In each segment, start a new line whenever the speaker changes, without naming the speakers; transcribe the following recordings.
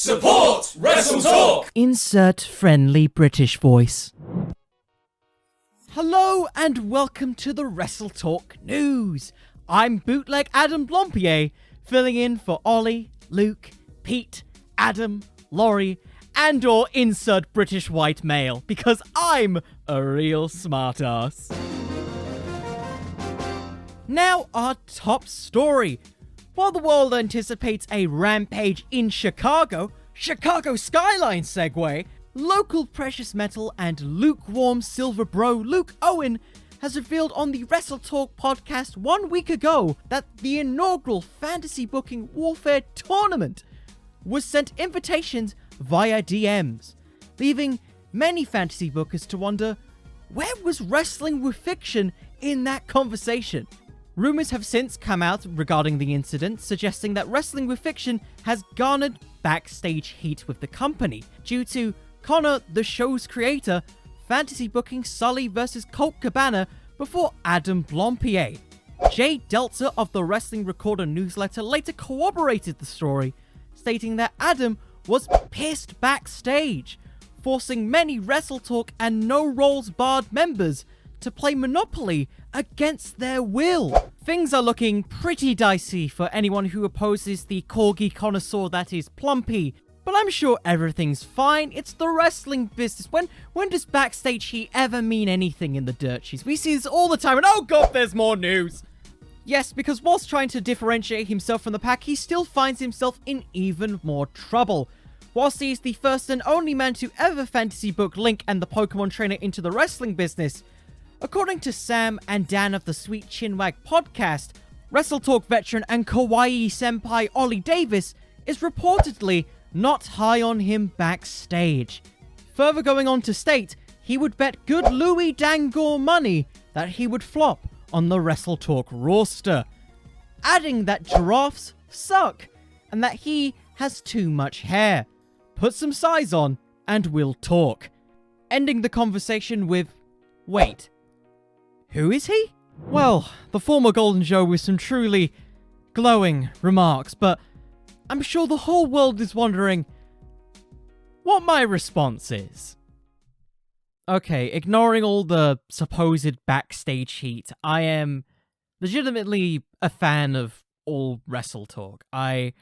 Support Wrestletalk!
Insert friendly British voice. Hello and welcome to the Wrestletalk News. I'm Bootleg Adam Blompier, filling in for Ollie, Luke, Pete, Adam, Laurie, and or insert British white male, because I'm a real smartass. Now our top story. While the world anticipates a rampage in Chicago skyline segue, local precious metal and lukewarm silver bro Luke Owen has revealed on the Wrestletalk podcast 1 week ago that the inaugural Fantasy Booking Warfare tournament was sent invitations via DMs, leaving many fantasy bookers to wonder, where was Wrestling with Fiction in that conversation? Rumors have since come out regarding the incident, suggesting that Wrestling with Fiction has garnered backstage heat with the company due to Connor, the show's creator, fantasy booking Sully vs. Colt Cabana before Adam Blompier. Jay Delta of the Wrestling Recorder newsletter later corroborated the story, stating that Adam was pissed backstage, forcing many Wrestletalk and No Rolls Barred members to play Monopoly against their will. Things are looking pretty dicey for anyone who opposes the corgi connoisseur that is Plumpy, but I'm sure everything's fine. It's the wrestling business. When does backstage heat ever mean anything in the dirt sheets? We see this all the time, and oh god, there's more news! Yes, because whilst trying to differentiate himself from the pack, he still finds himself in even more trouble. Whilst he is the first and only man to ever fantasy book Link and the Pokemon trainer into the wrestling business, according to Sam and Dan of the Sweet Chinwag podcast, Wrestletalk veteran and kawaii senpai Oli Davis is reportedly not high on him backstage. Further going on to state, he would bet good Louis Dangor money that he would flop on the Wrestletalk roster, adding that giraffes suck and that he has too much hair. Put some size on and we'll talk. Ending the conversation with, wait, who is he? Well, the former Golden Joe with some truly glowing remarks, but I'm sure the whole world is wondering what my response is. Okay, ignoring all the supposed backstage heat, I am legitimately a fan of all Wrestletalk. I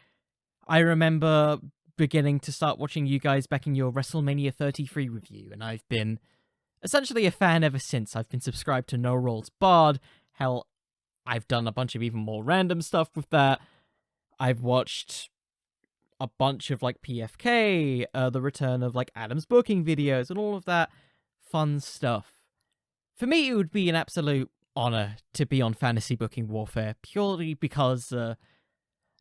remember beginning to start watching you guys back in your WrestleMania 33 review, and I've been essentially a fan ever since. I've been subscribed to No Rolls Barred. Hell, I've done a bunch of even more random stuff with that. I've watched a bunch of, like, PFK, the return of, like, Adam's booking videos, and all of that fun stuff. For me, it would be an absolute honor to be on Fantasy Booking Warfare, purely because,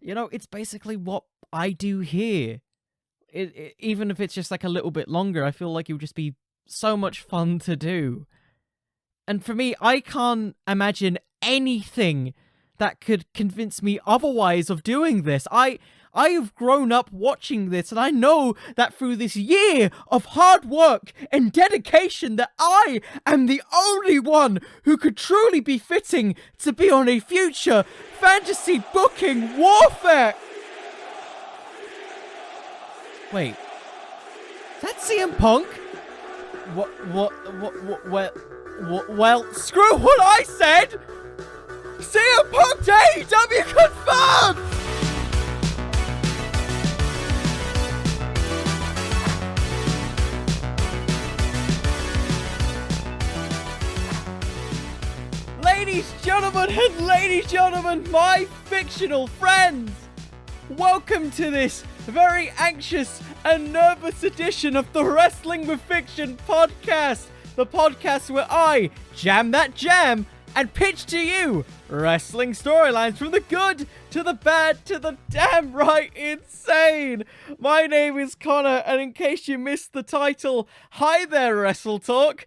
it's basically what I do here. Even if it's just, like, a little bit longer, I feel like it would just be so much fun to do. And for me, I can't imagine anything that could convince me otherwise of doing this. I have grown up watching this, and I know that through this year of hard work and dedication that I am the only one who could truly be fitting to be on a future Fantasy Booking Warfare. Wait, is that CM Punk? Well, screw what I said! CM Punk to AEW confirmed! Ladies, gentlemen, my fictional friends! Welcome to this very anxious and nervous edition of the Wrestling with Fiction podcast. The podcast where I jam that jam and pitch to you wrestling storylines from the good to the bad to the damn right insane. My name is Connor, and in case you missed the title, hi there Wrestletalk,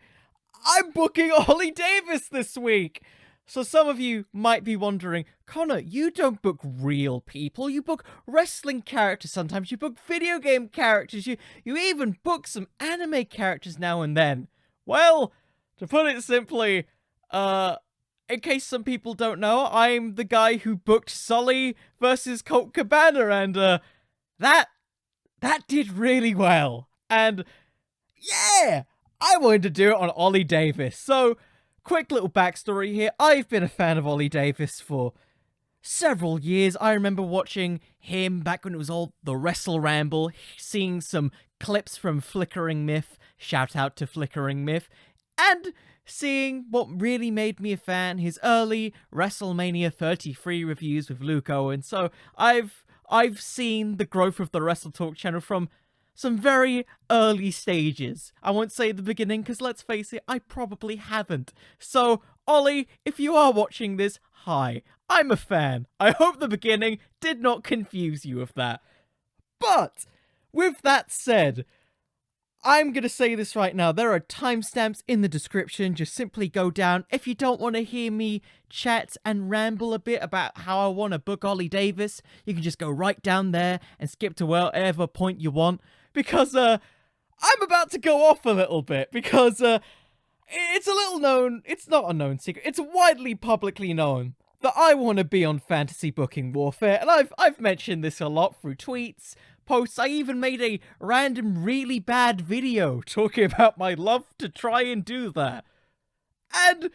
I'm booking Oli Davis this week. So some of you might be wondering, Connor, you don't book real people, you book wrestling characters sometimes, you book video game characters, you even book some anime characters now and then. Well, to put it simply, in case some people don't know, I'm the guy who booked Sully versus Colt Cabana, and that that did really well. And yeah, I wanted to do it on Oli Davis. So, quick little backstory here. I've been a fan of Oli Davis for several years. I remember watching him back when it was all the Wrestle Ramble, seeing some clips from Flickering Myth, shout out to Flickering Myth, and seeing what really made me a fan, his early WrestleMania 33 reviews with Luke Owen. So I've seen the growth of the Wrestletalk channel from some very early stages. I won't say the beginning, because let's face it, I probably haven't. So, Ollie, if you are watching this, hi, I'm a fan. I hope the beginning did not confuse you with that. But, with that said, I'm going to say this right now. There are timestamps in the description. Just simply go down. If you don't want to hear me chat and ramble a bit about how I want to book Oli Davis, you can just go right down there and skip to whatever point you want. Because I'm about to go off a little bit. Because it's a little known, it's not a known secret, it's widely publicly known that I want to be on Fantasy Booking Warfare. And I've mentioned this a lot through tweets, posts. I even made a random really bad video talking about my love to try and do that. And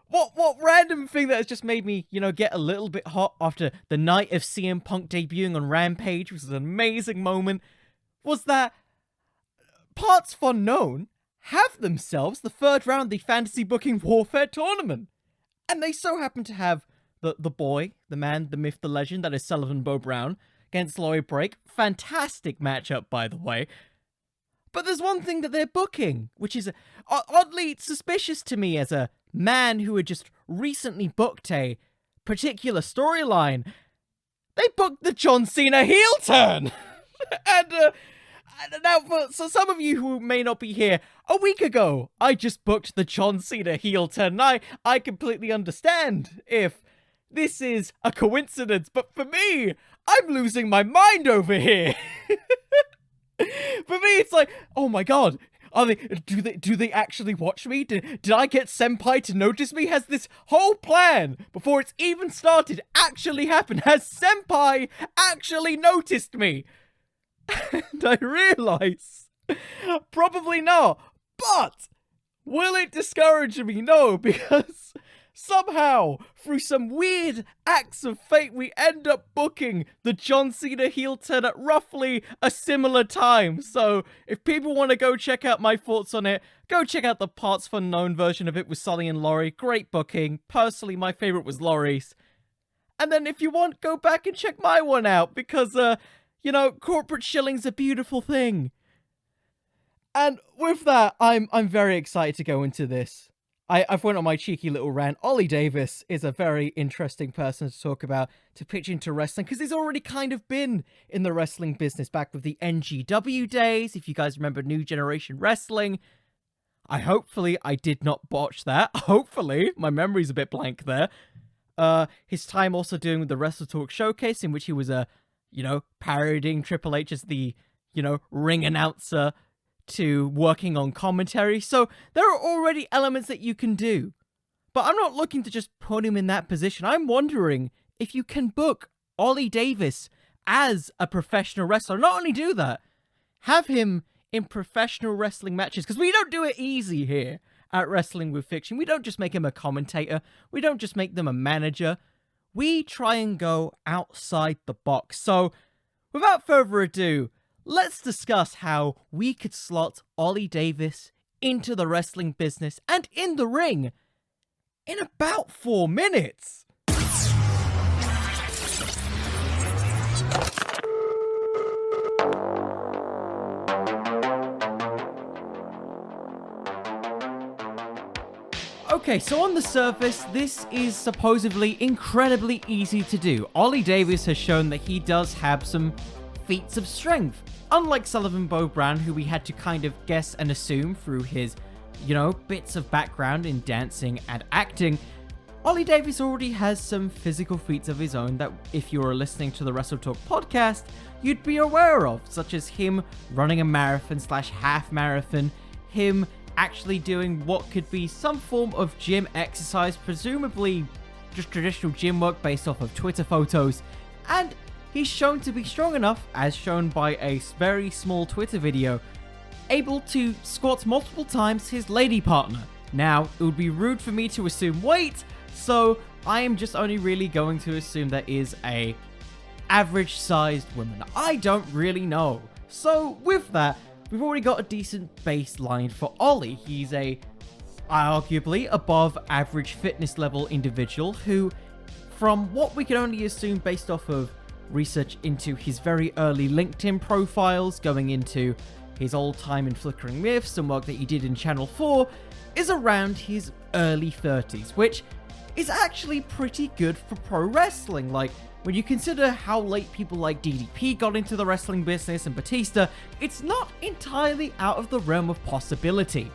what random thing that has just made me, get a little bit hot after the night of CM Punk debuting on Rampage, which was an amazing moment, was that Parts Unknown have themselves the third round of the Fantasy Booking Warfare tournament. And they so happen to have the boy, the man, the myth, the legend, that is Sullivan Bo Brown, against Lloyd Break. Fantastic matchup, by the way. But there's one thing that they're booking, which is oddly suspicious to me as a man who had just recently booked a particular storyline. They booked the John Cena heel turn! And now, so some of you who may not be here, a week ago, I just booked the John Cena heel turn. I completely understand if this is a coincidence, but for me, I'm losing my mind over here. For me, it's like, oh my god, do they actually watch me? Did I get Senpai to notice me? Has this whole plan, before it's even started, actually happened? Has Senpai actually noticed me? And I realize, probably not. But, will it discourage me? No, because somehow, through some weird acts of fate, we end up booking the John Cena heel turn at roughly a similar time. So, if people want to go check out my thoughts on it, go check out the Parts Unknown version of it with Sully and Laurie. Great booking. Personally, my favorite was Laurie's. And then if you want, go back and check my one out, because, corporate shilling's a beautiful thing. And with that, I'm very excited to go into this. I've went on my cheeky little rant. Oli Davis is a very interesting person to talk about, to pitch into wrestling, because he's already kind of been in the wrestling business back with the NGW days, if you guys remember New Generation Wrestling. Hopefully I did not botch that. Hopefully. My memory's a bit blank there. His time also doing the Wrestletalk Showcase, in which he was parodying Triple H as the, ring announcer, to working on commentary. So there are already elements that you can do. But I'm not looking to just put him in that position. I'm wondering if you can book Oli Davis as a professional wrestler. Not only do that, have him in professional wrestling matches. Because we don't do it easy here at Wrestling with Fiction. We don't just make him a commentator. We don't just make them a manager. We try and go outside the box. So, without further ado, let's discuss how we could slot Oli Davis into the wrestling business and in the ring in about 4 minutes. Okay, so on the surface, this is supposedly incredibly easy to do. Oli Davis has shown that he does have some feats of strength. Unlike Sullivan Bo Brown, who we had to kind of guess and assume through his, bits of background in dancing and acting, Oli Davis already has some physical feats of his own that, if you were listening to the Wrestletalk podcast, you'd be aware of, such as him running a marathon/half marathon, him actually doing what could be some form of gym exercise, presumably just traditional gym work based off of Twitter photos, and he's shown to be strong enough, as shown by a very small Twitter video, able to squat multiple times his lady partner. Now, it would be rude for me to assume weight, so I am just only really going to assume that is a average-sized woman. I don't really know. So, with that, we've already got a decent baseline for Oli. He's a arguably above average fitness level individual who, from what we can only assume based off of research into his very early LinkedIn profiles, going into his old time in Flickering Myths and work that he did in Channel 4, is around his early 30s, which is actually pretty good for pro wrestling. Like, when you consider how late people like DDP got into the wrestling business and Batista, it's not entirely out of the realm of possibility.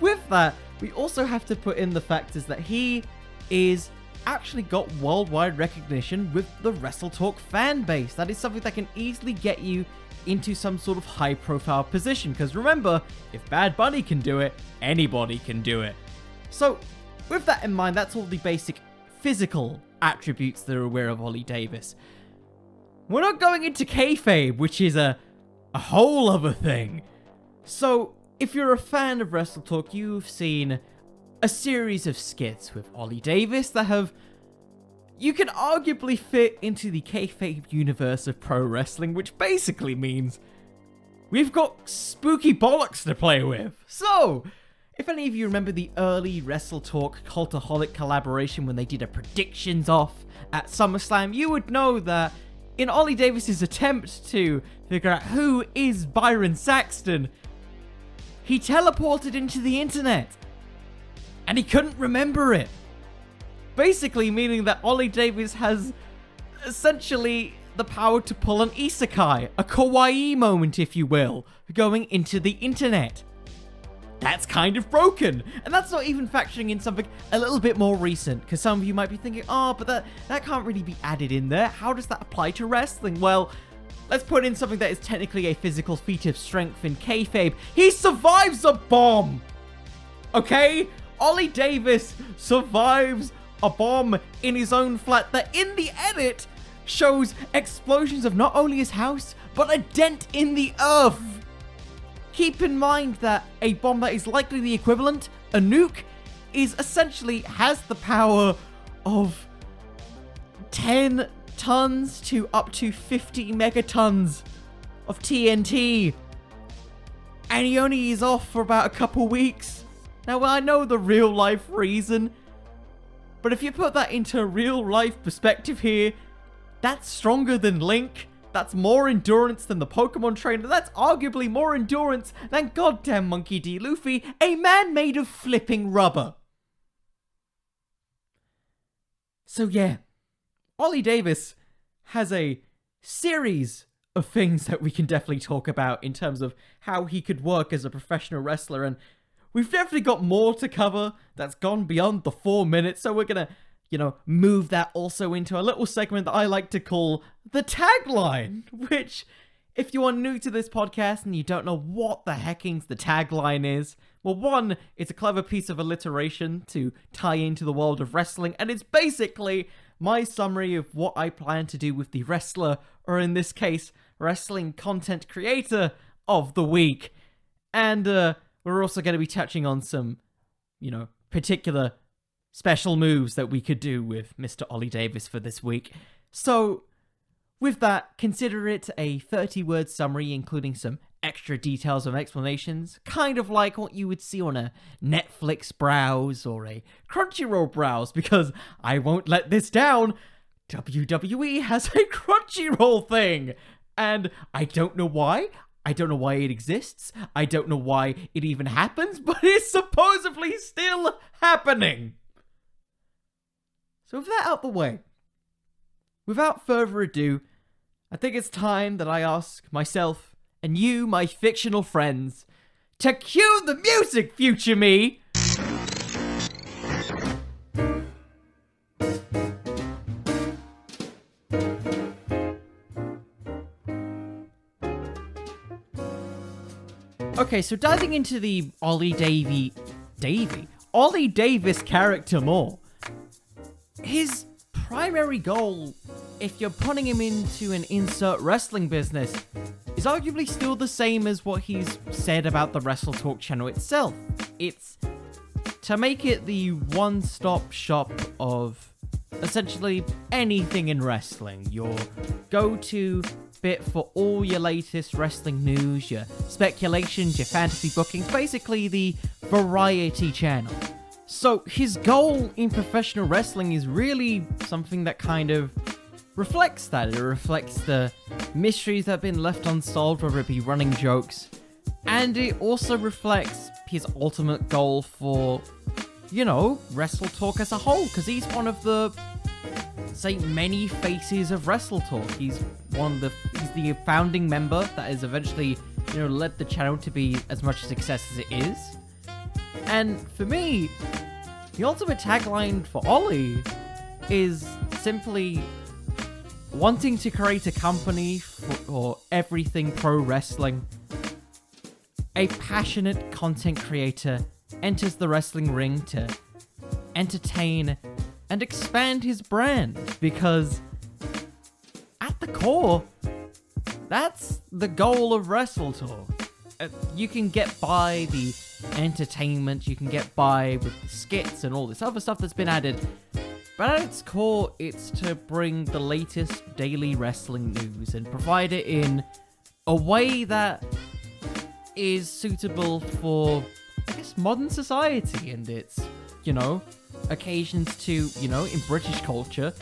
With that, we also have to put in the factors that he is actually got worldwide recognition with the Wrestletalk fan base. That is something that can easily get you into some sort of high profile position, because remember, if Bad Bunny can do it, anybody can do it. So with that in mind, that's all the basic physical attributes that are aware of Oli Davis. We're not going into kayfabe, which is a whole other thing. So if you're a fan of Wrestletalk, you've seen a series of skits with Oli Davis that have, you can arguably fit into the kayfabe universe of pro wrestling, which basically means we've got spooky bollocks to play with. So, if any of you remember the early Wrestletalk Cultaholic collaboration when they did a predictions off at SummerSlam, you would know that in Oli Davis's attempt to figure out who is Byron Saxton, he teleported into the internet and he couldn't remember it. Basically meaning that Oli Davis has essentially the power to pull an isekai, a kawaii moment if you will, going into the internet. That's kind of broken, and that's not even factoring in something a little bit more recent, because some of you might be thinking, oh, but that can't really be added in there. How does that apply to wrestling? Well, let's put in something that is technically a physical feat of strength in kayfabe. He survives a bomb! Okay? Oli Davis survives a bomb in his own flat that in the edit shows explosions of not only his house, but a dent in the earth. Keep in mind that a bomb that is likely the equivalent, a nuke, is essentially has the power of 10 tons to up to 50 megatons of TNT. And he only is off for about a couple weeks. Now, I know the real life reason, but if you put that into real life perspective here, that's stronger than Link. That's more endurance than the Pokemon trainer. That's arguably more endurance than goddamn Monkey D. Luffy, a man made of flipping rubber. So yeah, Oli Davis has a series of things that we can definitely talk about in terms of how he could work as a professional wrestler, and we've definitely got more to cover that's gone beyond the 4 minutes, so we're gonna, move that also into a little segment that I like to call the Tagline, which, if you are new to this podcast and you don't know what the heckings the Tagline is, well, one, it's a clever piece of alliteration to tie into the world of wrestling, and it's basically my summary of what I plan to do with the wrestler, or in this case, wrestling content creator of the week. And we're also going to be touching on some, particular special moves that we could do with Mr. Oli Davis for this week. So, with that, consider it a 30-word summary, including some extra details and explanations, kind of like what you would see on a Netflix browse or a Crunchyroll browse, because I won't let this down, WWE has a Crunchyroll thing, and I don't know why. I don't know why it exists. I don't know why it even happens, but it's supposedly still happening. So with that out the way, without further ado, I think it's time that I ask myself and you, my fictional friends, to cue the music, future me! Okay, so diving into the Oli Davis character more, his primary goal if you're putting him into an insert wrestling business, is arguably still the same as what he's said about the Wrestletalk channel itself. It's to make it the one-stop shop of essentially anything in wrestling. Your go-to bit for all your latest wrestling news, your speculations, your fantasy bookings, basically the variety channel. So his goal in professional wrestling is really something that kind of reflects that. It reflects the mysteries that have been left unsolved, whether it be running jokes, and it also reflects his ultimate goal for, Wrestletalk as a whole, because he's one of the, many faces of Wrestletalk. He's the founding member that has eventually, led the channel to be as much a success as it is. And for me, the ultimate tagline for Oli is simply wanting to create a company for everything pro wrestling. A passionate content creator enters the wrestling ring to entertain and expand his brand, because at the core, that's the goal of Wrestletalk. You can get by the entertainment, you can get by with the skits and all this other stuff that's been added, but at its core, it's to bring the latest daily wrestling news and provide it in a way that is suitable for, modern society and its, occasions to, in British culture,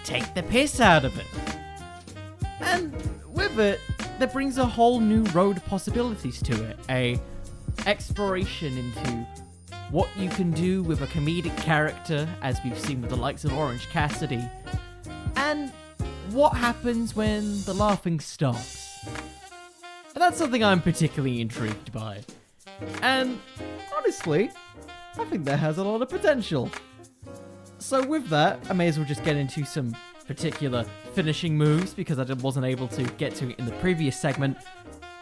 take the piss out of it. And with it, that brings a whole new road of possibilities to it. A exploration into what you can do with a comedic character, as we've seen with the likes of Orange Cassidy, and what happens when the laughing stops. And that's something I'm particularly intrigued by. And honestly, I think that has a lot of potential. So with that, I may as well just get into some particular finishing moves, because I wasn't able to get to it in the previous segment.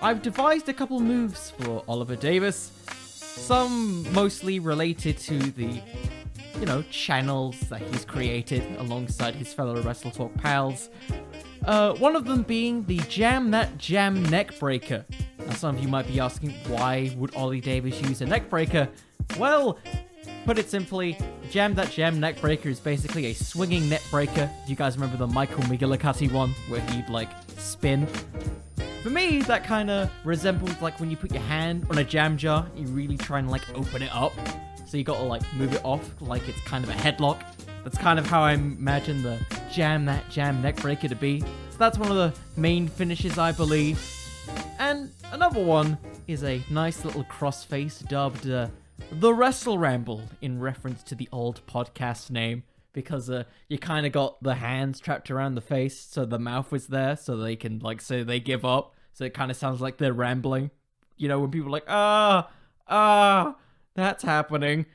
I've devised a couple moves for Oliver Davis, some mostly related to the, channels that he's created alongside his fellow Wrestletalk pals. One of them being the Jam That Jam Neckbreaker. Now some of you might be asking, why would Oli Davis use a neckbreaker? Well, put it simply, Jam That Jam Neckbreaker is basically a swinging neckbreaker. You guys remember the Michael McGillicuddy one, where he'd, spin? For me, that kind of resembles, when you put your hand on a jam jar, you really try and, open it up. So you gotta, move it off like it's kind of a headlock. That's kind of how I imagine the Jam That Jam Neckbreaker to be. So that's one of the main finishes, I believe. And another one is a nice little crossface dubbed The Wrestle Ramble, in reference to the old podcast name, because you kind of got the hands trapped around the face, so the mouth was there, so they can, say they give up, so it kind of sounds like they're rambling. When people are like, that's happening.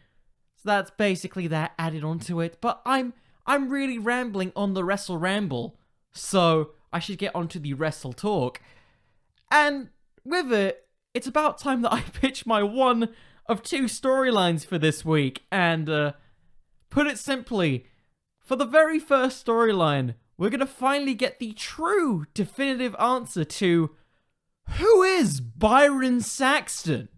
So that's basically that added onto it, but I'm really rambling on the Wrestle Ramble, so I should get onto the Wrestletalk. And with it, it's about time that I pitch my one of two storylines for this week, and put it simply, for the very first storyline, we're gonna finally get the true definitive answer to who is Byron Saxton?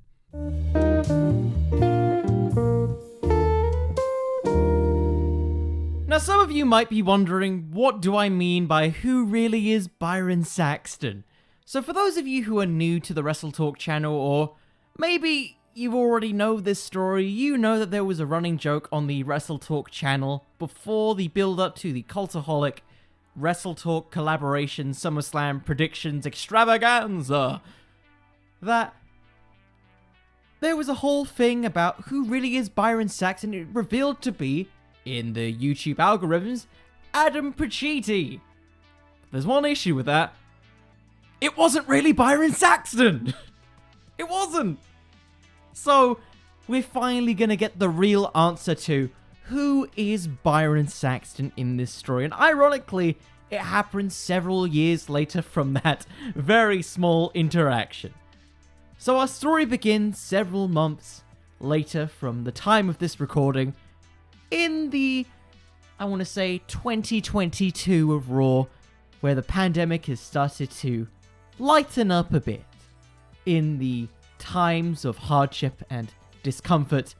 Now some of you might be wondering, what do I mean by who really is Byron Saxton? So for those of you who are new to the Wrestletalk channel, or maybe you already know this story, you know that there was a running joke on the Wrestletalk channel before the build-up to the Cultaholic Wrestletalk collaboration SummerSlam predictions extravaganza, that there was a whole thing about who really is Byron Saxton. It revealed to be, in the YouTube algorithms, Adam Pacitti. There's one issue with that. It wasn't really Byron Saxton! It wasn't! So, we're finally gonna get the real answer to who is Byron Saxton in this story. And ironically, it happened several years later from that very small interaction. So our story begins several months later from the time of this recording, in the, I want to say, 2022 of Raw, where the pandemic has started to lighten up a bit in the times of hardship and discomfort,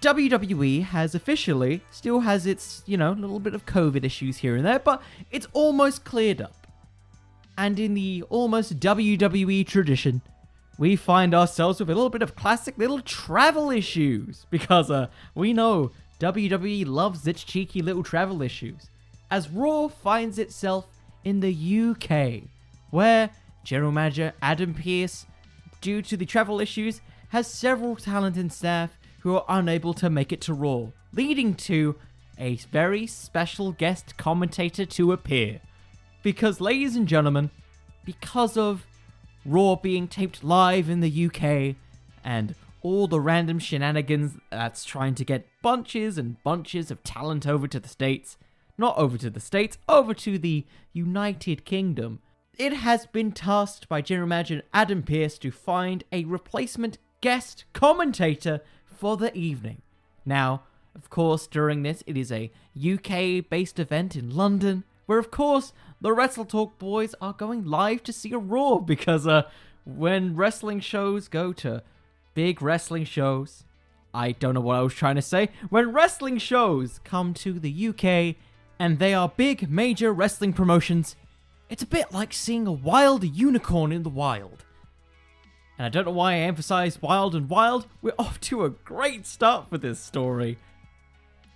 WWE has officially still has its, little bit of COVID issues here and there, but it's almost cleared up. And in the almost WWE tradition, we find ourselves with a little bit of classic little travel issues, because we know WWE loves its cheeky little travel issues, as Raw finds itself in the UK, where General Manager Adam Pearce, due to the travel issues, has several talented staff who are unable to make it to Raw, leading to a very special guest commentator to appear. Because, ladies and gentlemen, because of Raw being taped live in the UK and all the random shenanigans that's trying to get bunches and bunches of talent over to the States, not over to the States, over to the United Kingdom, it has been tasked by General Manager Adam Pearce to find a replacement guest commentator for the evening. Now, of course, during this, it is a UK-based event in London, where, of course, the Wrestletalk boys are going live to see a Raw, because when wrestling shows go to big wrestling shows, I don't know what I was trying to say, when wrestling shows come to the UK, and they are big, major wrestling promotions, it's a bit like seeing a wild unicorn in the wild. And I don't know why I emphasize wild and wild. We're off to a great start for this story,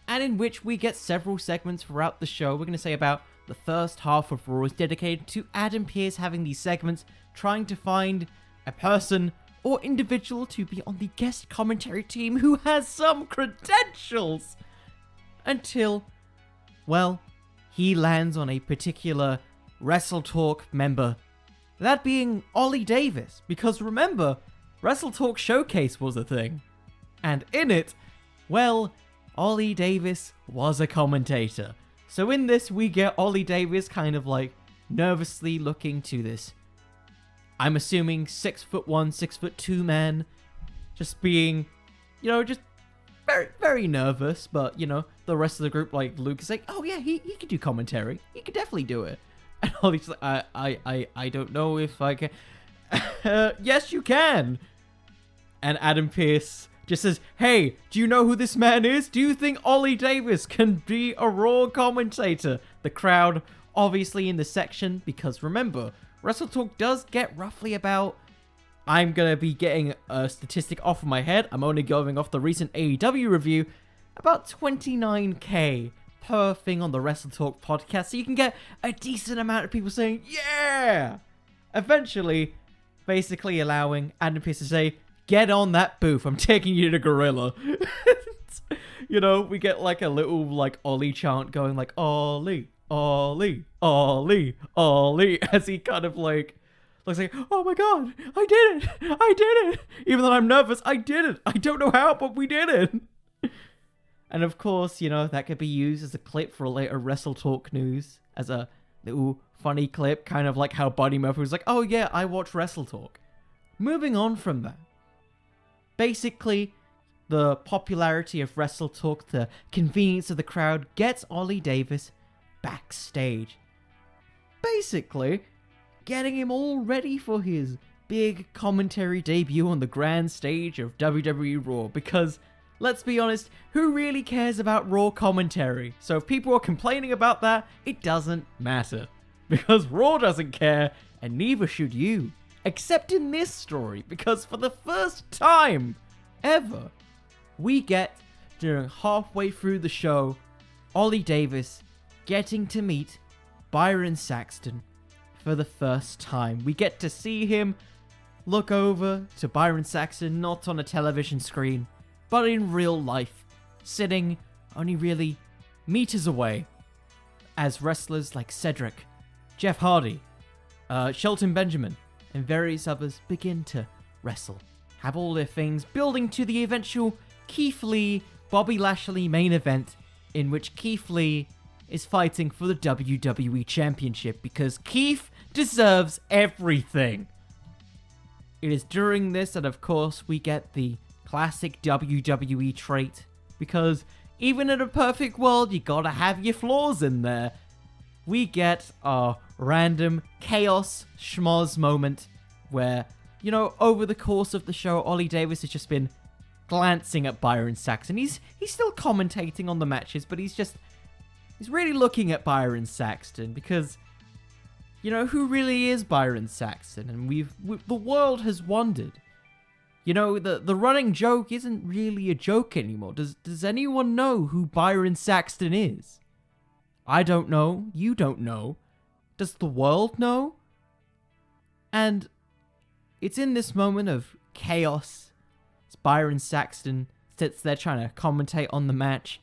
and in which we get several segments throughout the show. We're going to say about the first half of Raw is dedicated to Adam Pearce having these segments, trying to find a person or individual to be on the guest commentary team who has some credentials, until, well, he lands on a particular Wrestletalk member, that being Oli Davis, because remember, Wrestletalk Showcase was a thing, and in it, well, Oli Davis was a commentator. So in this, we get Oli Davis kind of like nervously looking to this, I'm assuming 6'1", 6'2" man, just being, just very, very nervous. But, the rest of the group, like Luke, is like, oh yeah, he could do commentary. He could definitely do it. And Ollie's like, I don't know if I can. Yes, you can. And Adam Pearce just says, hey, do you know who this man is? Do you think Oli Davis can be a Raw commentator? The crowd, obviously in the section, because remember, Wrestletalk does get roughly about, I'm going to be getting a statistic off of my head, I'm only going off the recent AEW review, about 29k per thing on the Wrestletalk podcast, so you can get a decent amount of people saying, yeah! Eventually, basically allowing Adam Pearce to say, get on that booth, I'm taking you to Gorilla. We get like a little like Ollie chant going like, Ollie, Ollie, Ollie, Ollie, as he kind of like looks like, oh my god, I did it! Even though I'm nervous, I did it! I don't know how, but we did it! And of course, that could be used as a clip for later Wrestletalk news, as a little funny clip, kind of like how Buddy Murphy was like, oh yeah, I watch Wrestletalk. Moving on from that, basically, the popularity of Wrestletalk, the convenience of the crowd, gets Oli Davis backstage. Basically, getting him all ready for his big commentary debut on the grand stage of WWE Raw, because let's be honest, who really cares about Raw commentary? So if people are complaining about that, it doesn't matter. Because Raw doesn't care, and neither should you. Except in this story, because for the first time ever, we get, during halfway through the show, Oli Davis getting to meet Byron Saxton for the first time. We get to see him look over to Byron Saxton, not on a television screen, but in real life, sitting only really meters away, as wrestlers like Cedric, Jeff Hardy, Shelton Benjamin, and various others begin to wrestle. Have all their things building to the eventual Keith Lee, Bobby Lashley main event, in which Keith Lee is fighting for the WWE Championship, because Keith deserves everything. It is during this that, of course, we get the classic WWE trait, because even in a perfect world, you gotta have your flaws in there. we get our random chaos schmoz moment where, over the course of the show, Oli Davis has just been glancing at Byron Saxton. He's still commentating on the matches, but he's really looking at Byron Saxton because, who really is Byron Saxton? And the world has wondered. The running joke isn't really a joke anymore. Does anyone know who Byron Saxton is? I don't know. You don't know. Does the world know? And it's in this moment of chaos as Byron Saxton sits there trying to commentate on the match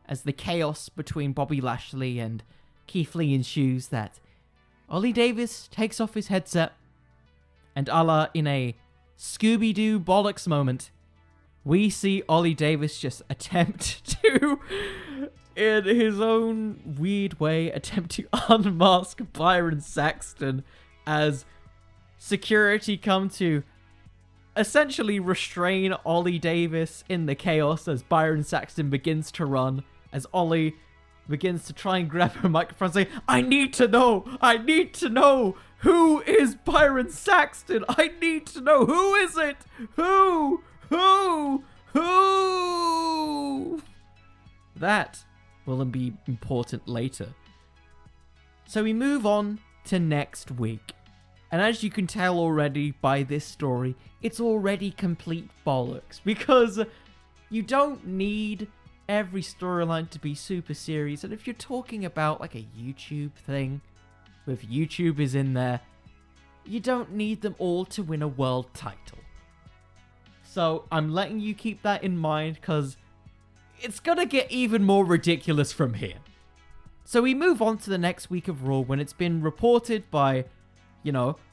as the chaos between Bobby Lashley and Keith Lee ensues that Oli Davis takes off his headset and a la in a Scooby-Doo bollocks moment, we see Oli Davis just attempt to, in his own weird way, attempt to unmask Byron Saxton as security come to essentially restrain Oli Davis in the chaos as Byron Saxton begins to run, as Oli begins to try and grab her microphone saying, I need to know, who is Byron Saxton? I need to know, who is it? Who? That will be important later. So we move on to next week. And as you can tell already by this story, it's already complete bollocks. Because you don't need every storyline to be super serious. And if you're talking about like a YouTube thing, with YouTubers in there, you don't need them all to win a world title. So I'm letting you keep that in mind because it's gonna get even more ridiculous from here. So we move on to the next week of Raw when it's been reported by,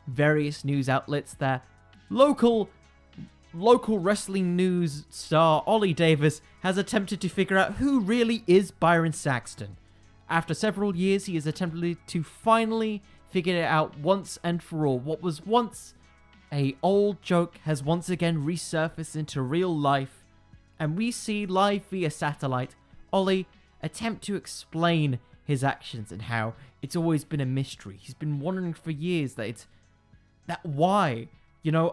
various news outlets that local wrestling news star Oli Davis has attempted to figure out who really is Byron Saxton. After several years, he has attempted to finally figure it out once and for all. What was once a old joke has once again resurfaced into real life, and we see live via satellite Oli attempt to explain his actions and how it's always been a mystery. He's been wondering for years why,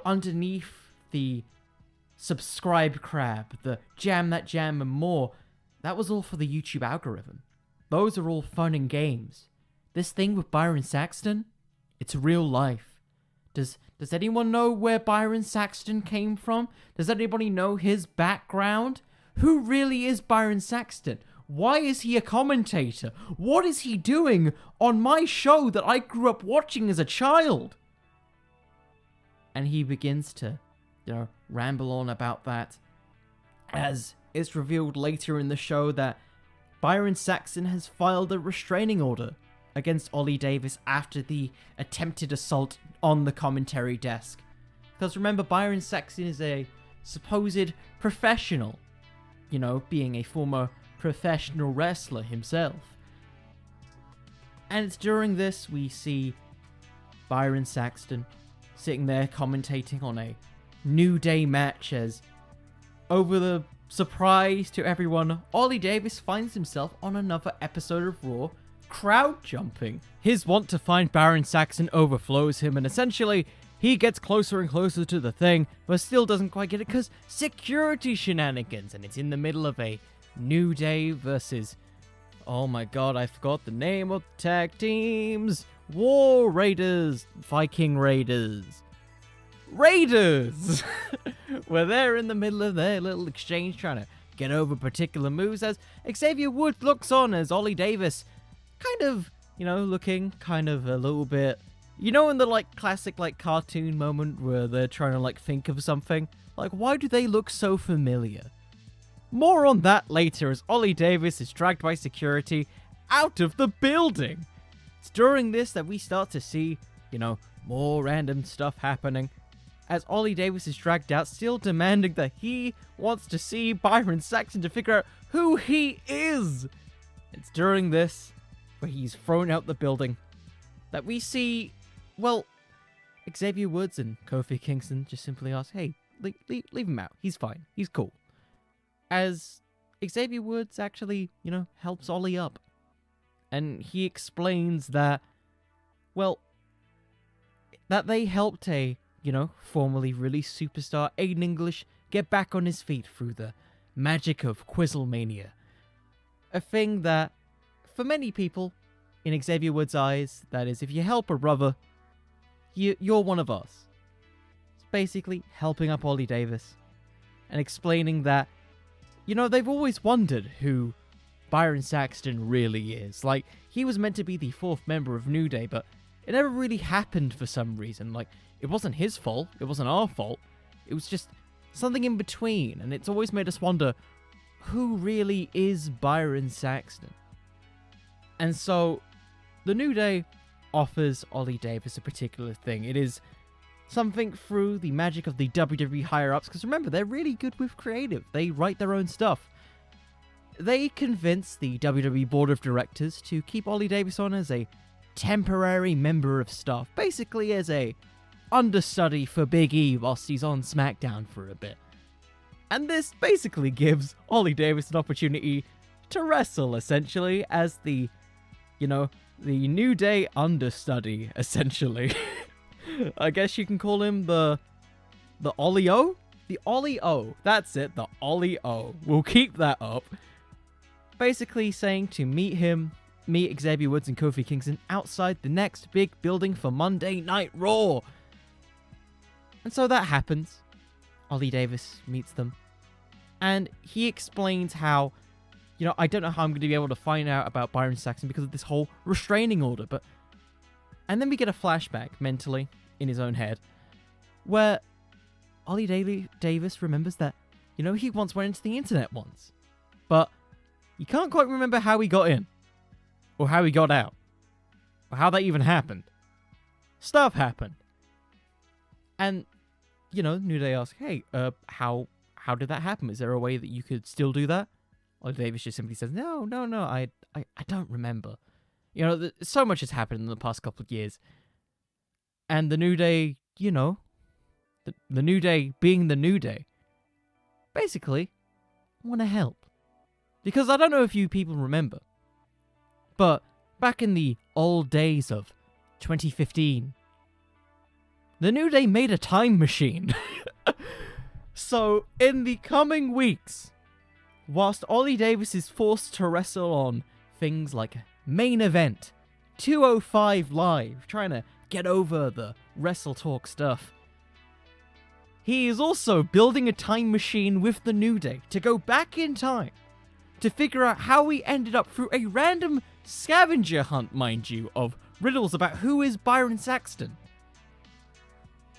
underneath the subscribe crab, the jam that jam and more, that was all for the YouTube algorithm. Those are all fun and games. This thing with Byron Saxton, it's real life. Does anyone know where Byron Saxton came from? Does anybody know his background? Who really is Byron Saxton? Why is he a commentator? What is he doing on my show that I grew up watching as a child? And he begins to, ramble on about that, as it's revealed later in the show that Byron Saxton has filed a restraining order against Oli Davis after the attempted assault on the commentary desk. Because remember, Byron Saxton is a supposed professional, being a former professional wrestler himself. And it's during this we see Byron Saxton sitting there commentating on a New Day match as, over the surprise to everyone, Oli Davis finds himself on another episode of Raw crowd jumping. His want to find Byron Saxton overflows him, and essentially he gets closer and closer to the thing, but still doesn't quite get it because security shenanigans, and it's in the middle of a New Day versus, oh my god, I forgot the name of the tag teams. War Raiders, Viking Raiders. Where they're in the middle of their little exchange trying to get over particular moves as Xavier Woods looks on as Oli Davis kind of, looking kind of a little bit, in the classic cartoon moment where they're trying to think of something? Why do they look so familiar? More on that later as Oli Davis is dragged by security out of the building. It's during this that we start to see, more random stuff happening. As Oli Davis is dragged out, still demanding that he wants to see Byron Saxton to figure out who he is. It's during this, where he's thrown out the building, that we see, Xavier Woods and Kofi Kingston just simply ask, hey, leave him out. He's fine. He's cool. As Xavier Woods actually, helps Oli up. and he explains that, well, that they helped a, formerly released superstar, Aiden English, get back on his feet through the magic of Quizzlemania. A thing that, for many people, in Xavier Woods' eyes, that is, if you help a brother, you're one of us. It's basically helping up Oli Davis and explaining that, they've always wondered who Byron Saxton really is. Like, he was meant to be the fourth member of New Day, but it never really happened for some reason. Like, it wasn't his fault, it wasn't our fault, it was just something in between, and it's always made us wonder, who really is Byron Saxton? And so, the New Day offers Oli Davis a particular thing. It is something through the magic of the WWE higher-ups, because remember, they're really good with creative. They write their own stuff. They convince the WWE Board of Directors to keep Oli Davis on as a temporary member of staff, basically as a understudy for Big E whilst he's on SmackDown for a bit. And this basically gives Oli Davis an opportunity to wrestle, essentially, as the New Day understudy, essentially. I guess you can call him the Oli O? The Oli O. That's it, the Oli O. We'll keep that up. Basically saying to meet Xavier Woods and Kofi Kingston outside the next big building for Monday Night Raw. And so that happens. Oli Davis meets them. And he explains how, I don't know how I'm going to be able to find out about Byron Saxton because of this whole restraining order, but... And then we get a flashback, mentally, in his own head, where Oli Davis remembers that, he once went into the internet once. But he can't quite remember how he got in. Or how he got out. Or how that even happened. Stuff happened. And, New Day asks, hey, how did that happen? Is there a way that you could still do that? Oli Davis just simply says, no, I don't remember. So much has happened in the past couple of years. And the New Day, the New Day being the New Day, basically want to help. Because I don't know if you people remember, but back in the old days of 2015, the New Day made a time machine. So, in the coming weeks, whilst Oli Davis is forced to wrestle on things like Main Event, 205 Live, trying to get over the Wrestletalk stuff, he is also building a time machine with the New Day to go back in time to figure out how he ended up through a random scavenger hunt, mind you, of riddles about who is Byron Saxton.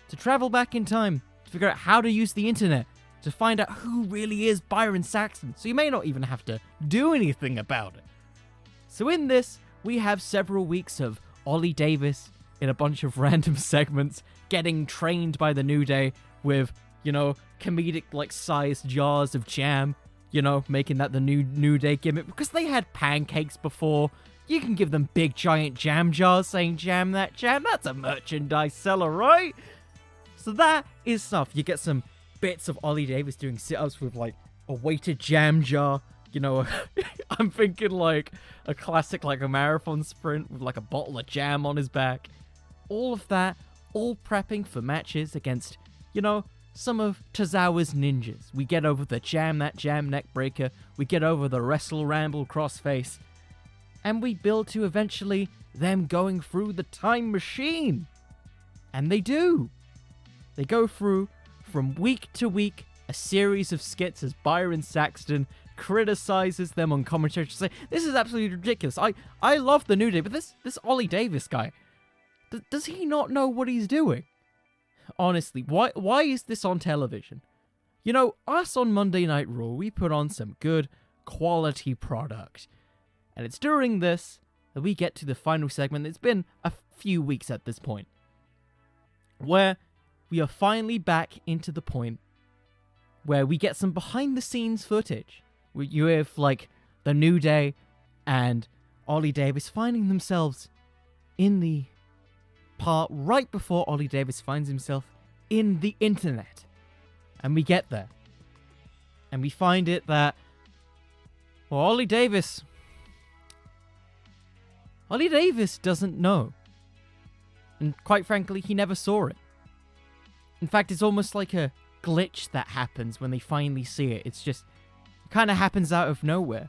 To travel back in time to figure out how to use the internet to find out who really is Byron Saxton, so you may not even have to do anything about it. So in this, we have several weeks of Oli Davis in a bunch of random segments getting trained by the New Day with, comedic, sized jars of jam, making that the New Day gimmick, because they had pancakes before. You can give them big giant jam jars saying jam, that's a merchandise seller, right? So that is stuff. You get some bits of Oli Davis doing sit-ups with, a weighted jam jar. I'm thinking, a classic, a marathon sprint with, a bottle of jam on his back. All of that, all prepping for matches against, some of Tozawa's ninjas. We get over the jam neck breaker. We get over the wrestle ramble crossface. And we build to eventually them going through the time machine. And they do. They go through, from week to week, a series of skits as Byron Saxton criticizes them on commentary to say, this is absolutely ridiculous. I love the New Day, but this Oli Davis guy, does he not know what he's doing? Honestly, why is this on television? Us on Monday Night Raw, we put on some good quality product. And it's during this that we get to the final segment. It's been a few weeks at this point, where we are finally back into the point where we get some behind-the-scenes footage. Where you have, the New Day and Oli Davis finding themselves in the part right before Oli Davis finds himself in the internet. And we get there. And we find it that, Oli Davis, Oli Davis doesn't know. And quite frankly, he never saw it. In fact, it's almost like a glitch that happens when they finally see it. It kind of happens out of nowhere.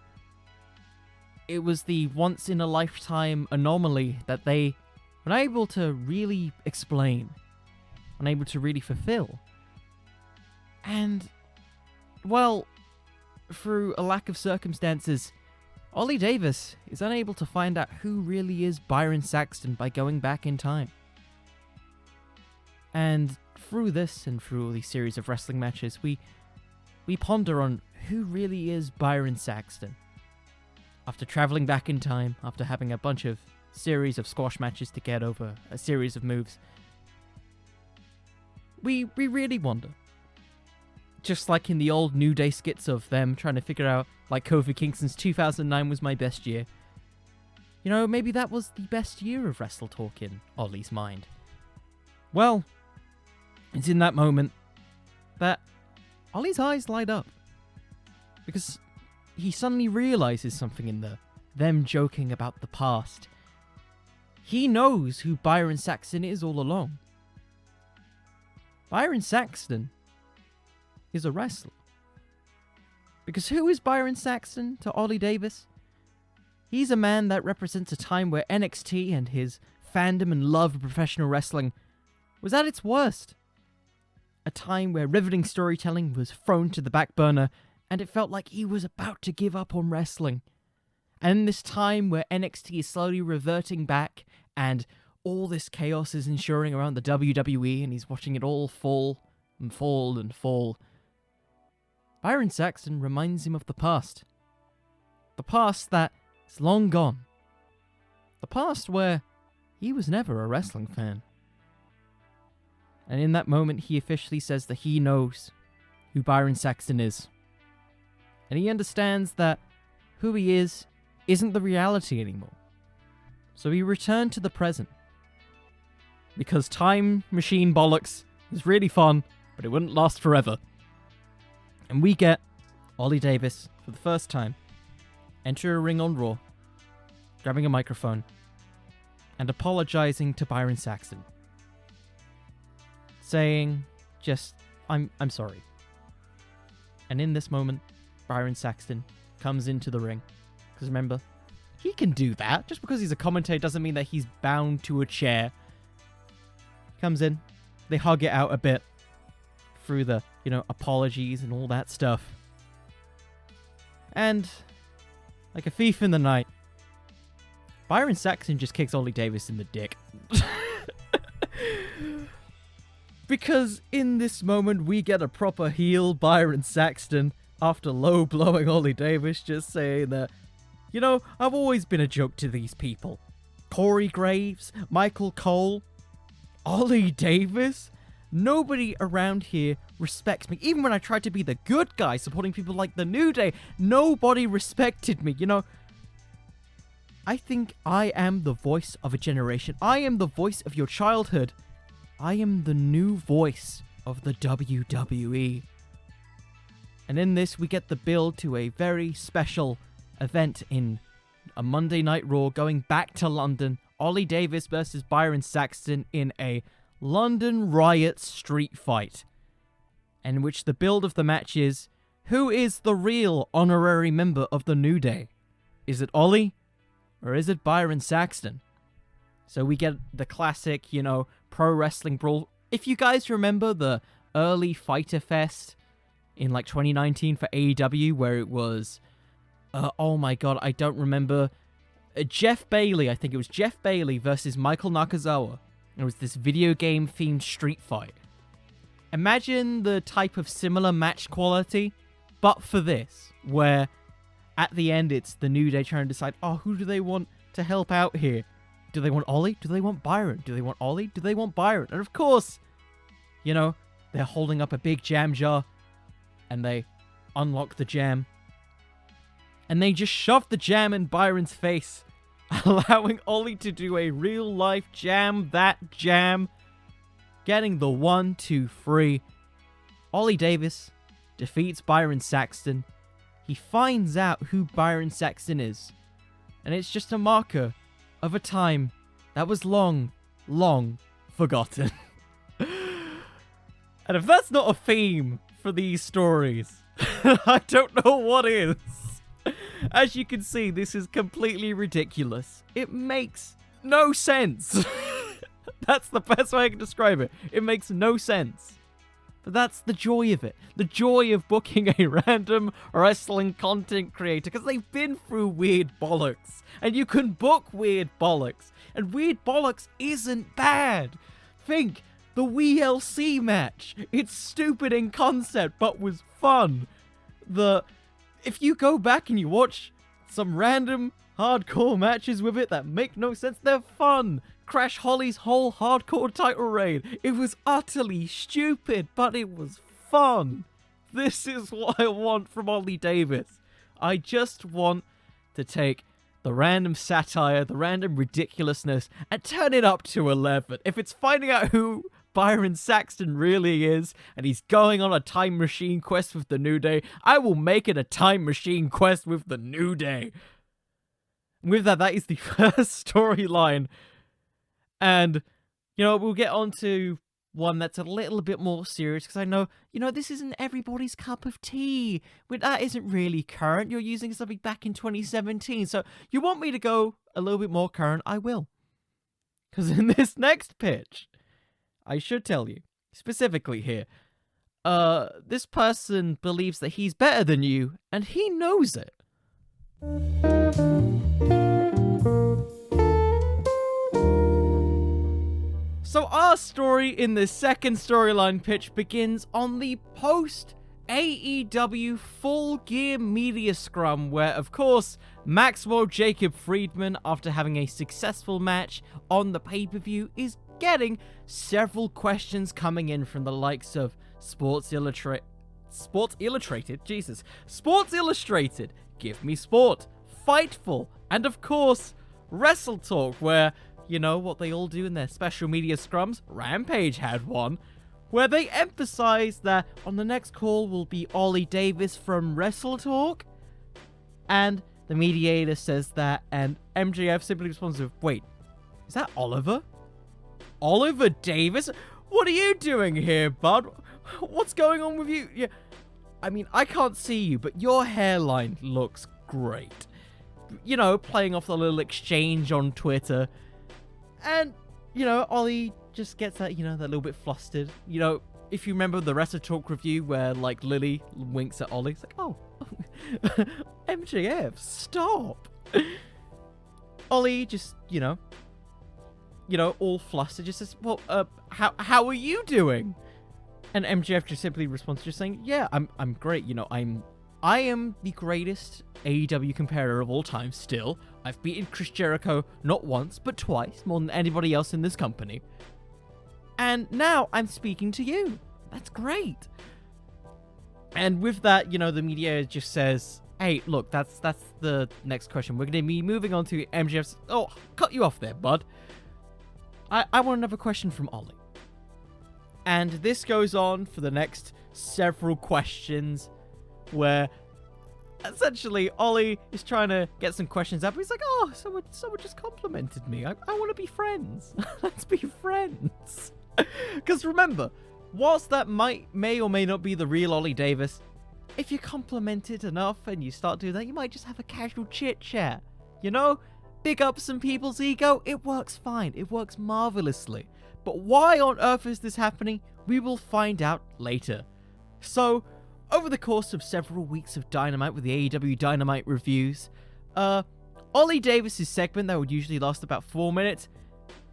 It was the once-in-a-lifetime anomaly that they were unable to really explain, unable to really fulfill. And, well, through a lack of circumstances, Oli Davis is unable to find out who really is Byron Saxton by going back in time. And through this and through all these series of wrestling matches, we ponder on who really is Byron Saxton. After traveling back in time, after having a bunch of series of squash matches to get over a series of moves, we really wonder. Just like in the old New Day skits of them trying to figure out, like Kofi Kingston's 2009 was my best year. You know, maybe that was the best year of Wrestletalk in Oli's mind. Well, it's in that moment that Oli's eyes light up. Because he suddenly realizes something in them joking about the past. He knows who Byron Saxton is all along. Byron Saxton is a wrestler. Because who is Byron Saxton to Oli Davis? He's a man that represents a time where NXT and his fandom and love of professional wrestling was at its worst. A time where riveting storytelling was thrown to the back burner and it felt like he was about to give up on wrestling. And in this time where NXT is slowly reverting back and all this chaos is ensuring around the WWE and he's watching it all fall and fall and fall, Byron Saxton reminds him of the past. The past that is long gone. The past where he was never a wrestling fan. And in that moment, he officially says that he knows who Byron Saxton is. And he understands that who he is isn't the reality anymore. So he returned to the present. Because time machine bollocks is really fun, but it wouldn't last forever. And we get Oli Davis, for the first time, enter a ring on Raw, grabbing a microphone, and apologizing to Byron Saxton. Saying, I'm sorry. And in this moment, Byron Saxton comes into the ring. Because remember, he can do that. Just because he's a commentator doesn't mean that he's bound to a chair. Comes in, they hug it out a bit through the, apologies and all that stuff. And, like a thief in the night, Byron Saxton just kicks Oli Davis in the dick. Because in this moment, we get a proper heel Byron Saxton after low-blowing Oli Davis, just saying that, I've always been a joke to these people. Corey Graves, Michael Cole, Oli Davis. Nobody around here respects me. Even when I tried to be the good guy, supporting people like the New Day, nobody respected me. I think I am the voice of a generation. I am the voice of your childhood. I am the new voice of the WWE. And in this, we get the build to a very special event in a Monday Night Raw going back to London. Oli Davis versus Byron Saxton in a London Riot street fight. In which the build of the match is, who is the real honorary member of the New Day? Is it Oli? Or is it Byron Saxton? So we get the classic, pro wrestling brawl. If you guys remember the early Fyter Fest in 2019 for AEW, where it was, oh my god, I don't remember, Jeff Bailey, I think it was Jeff Bailey versus Michael Nakazawa. It was this video game themed street fight. Imagine the type of similar match quality, but for this, where at the end it's the New Day trying to decide, who do they want to help out here? Do they want Oli? Do they want Byron? Do they want Oli? Do they want Byron? And of course, they're holding up a big jam jar, and they unlock the jam. And they just shove the jam in Byron's face, allowing Oli to do a real-life jam that jam, getting the 1, 2, 3. Oli Davis defeats Byron Saxton. He finds out who Byron Saxton is. And it's just a marker of a time that was long, long forgotten. And if that's not a theme for these stories, I don't know what is. As you can see, this is completely ridiculous. It makes no sense. That's the best way I can describe it. It makes no sense. But that's the joy of it. The joy of booking a random wrestling content creator, because they've been through weird bollocks. And you can book weird bollocks. And weird bollocks isn't bad. Think, the WLC match. It's stupid in concept, but was fun. If you go back and you watch some random hardcore matches with it that make no sense, they're fun. Crash Holly's whole hardcore title reign. It was utterly stupid, but it was fun. This is what I want from Oli Davis. I just want to take the random satire, the random ridiculousness, and turn it up to 11. If it's finding out who Byron Saxton really is, and he's going on a time machine quest with the New Day, I will make it a time machine quest with the New Day. With that is the first storyline. And, we'll get on to one that's a little bit more serious, because I know, this isn't everybody's cup of tea. That isn't really current. You're using something back in 2017. So you want me to go a little bit more current? I will. Because in this next pitch, I should tell you, specifically here, this person believes that he's better than you, and he knows it. So our story in the second storyline pitch begins on the post-AEW Full Gear media scrum, where, of course, Maxwell Jacob Friedman, after having a successful match on the pay-per-view, is getting several questions coming in from the likes of Sports Illustrated, Give Me Sport, Fightful, and of course, Wrestletalk, where, what they all do in their special media scrums. Rampage had one, where they emphasize that on the next call will be Oli Davis from Wrestletalk, and the mediator says that, and MJF simply responds with, wait, is that Oliver? Oliver Davis? What are you doing here, bud? What's going on with you? Yeah, I mean, I can't see you, but your hairline looks great. Playing off the little exchange on Twitter. And, Oli just gets that, that little bit flustered. If you remember the Wrestletalk review where, Lily winks at Oli, it's like, oh, MJF, stop. Oli just, all flustered, just says, well, how are you doing? And MJF just simply responds, just saying, yeah, I'm great. I am the greatest AEW competitor of all time still. I've beaten Chris Jericho not once, but twice, more than anybody else in this company. And now I'm speaking to you. That's great. And with that, the media just says, hey, look, that's the next question. We're going to be moving on to MJF's... Oh, cut you off there, bud. I want another question from Oli. And this goes on for the next several questions, where essentially Oli is trying to get some questions up. He's like, oh, someone just complimented me. I want to be friends. Let's be friends. Because remember, whilst that may or may not be the real Oli Davis, if you're complimented enough and you start doing that, you might just have a casual chit-chat. Big up some people's ego. It works fine. It works marvelously. But why on earth is this happening? We will find out later. So, over the course of several weeks of Dynamite with the AEW Dynamite reviews, Oli Davis' segment that would usually last about 4 minutes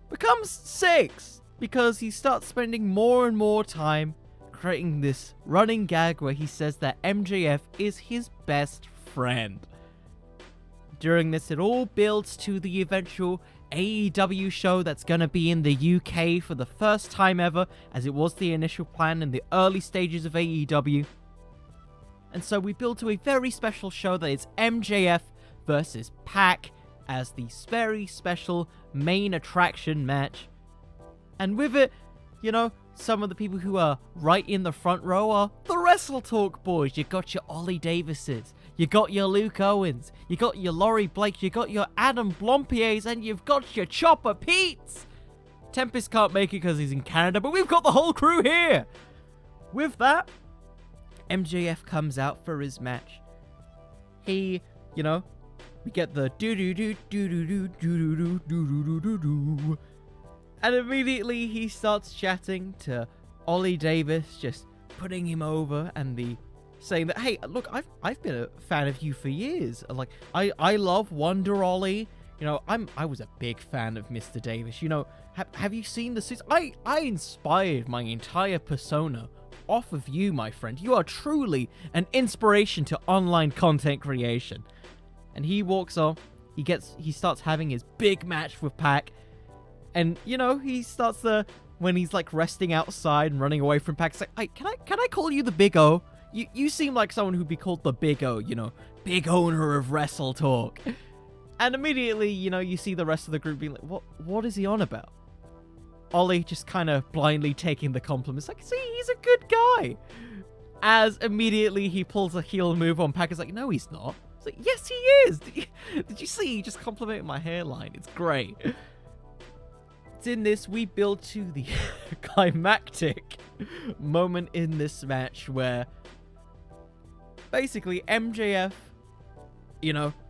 becomes 6, because he starts spending more and more time creating this running gag where he says that MJF is his best friend. During this, it all builds to the eventual AEW show that's going to be in the UK for the first time ever, as it was the initial plan in the early stages of AEW. And so we build to a very special show that is MJF versus Pac as the very special main attraction match. And with it, some of the people who are right in the front row are the Wrestletalk boys. You got your Oli Davises, You got your Luke Owens, you got your Laurie Blake, you got your Adam Blompiers, and you've got your Chopper Pete's. Tempest can't make it because he's in Canada, but we've got the whole crew here. With that, MJF comes out for his match. He, we get the do-do-do-do-do-do-do-do-do-do-do-do-do. And immediately he starts chatting to Oli Davis, just putting him over and saying that, hey, look, I've been a fan of you for years. Like, I love Wonder Ollie. I was a big fan of Mr. Davis. Have you seen the suits? I inspired my entire persona off of you, my friend. You are truly an inspiration to online content creation. And he walks off. He starts having his big match with Pac. And, he starts when he's like resting outside and running away from Pac, it's like, hey, can I call you the Big O? You seem like someone who'd be called the Big O, big owner of Wrestletalk. And immediately, you see the rest of the group being like, what is he on about? Ollie just kind of blindly taking the compliments, like, see, he's a good guy. As immediately he pulls a heel move on Pac, is like, no, he's not. It's like, yes, he is. Did you see? He just complimented my hairline. It's great. It's in this, we build to the climactic moment in this match where basically MJF,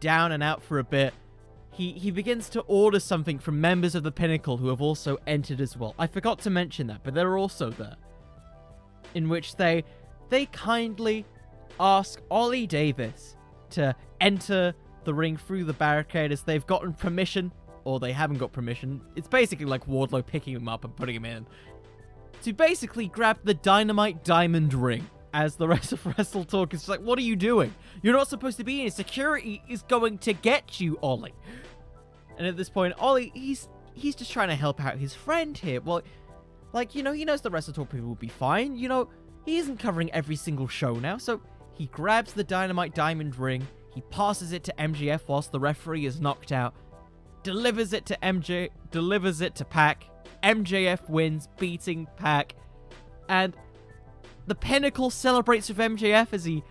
down and out for a bit, he begins to order something from members of the Pinnacle who have also entered as well. I forgot to mention that, but they're also there. In which they kindly ask Oli Davis to enter the ring through the barricade as they've gotten permission, or they haven't got permission. It's basically like Wardlow picking him up and putting him in. To basically grab the Dynamite Diamond ring. As the rest of Wrestletalk is like, what are you doing? You're not supposed to be in. Security is going to get you, Ollie. And at this point, Ollie, he's just trying to help out his friend here. Well, he knows the Wrestletalk people will be fine. He isn't covering every single show now. So he grabs the Dynamite Diamond ring. He passes it to MJF whilst the referee is knocked out. Delivers it to Pac. MJF wins, beating Pac. And the Pinnacle celebrates with MJF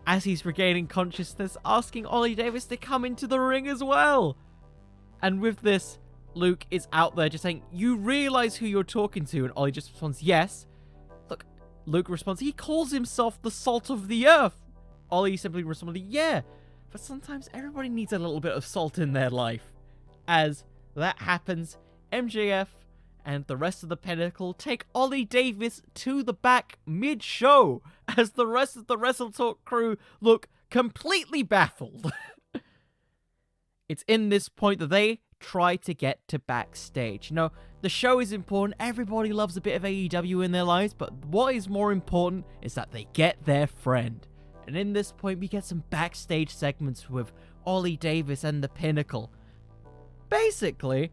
as he's regaining consciousness, asking Oli Davis to come into the ring as well. And with this, Luke is out there just saying, you realize who you're talking to? And Oli just responds, yes. Look, Luke responds, he calls himself the salt of the earth. Oli simply responded, yeah, but sometimes everybody needs a little bit of salt in their life. As that happens, MJF and the rest of the Pinnacle take Oli Davis to the back mid-show as the rest of the Wrestletalk crew look completely baffled. It's in this point that they try to get to backstage. The show is important. Everybody loves a bit of AEW in their lives, but what is more important is that they get their friend. And in this point, we get some backstage segments with Oli Davis and the Pinnacle. Basically,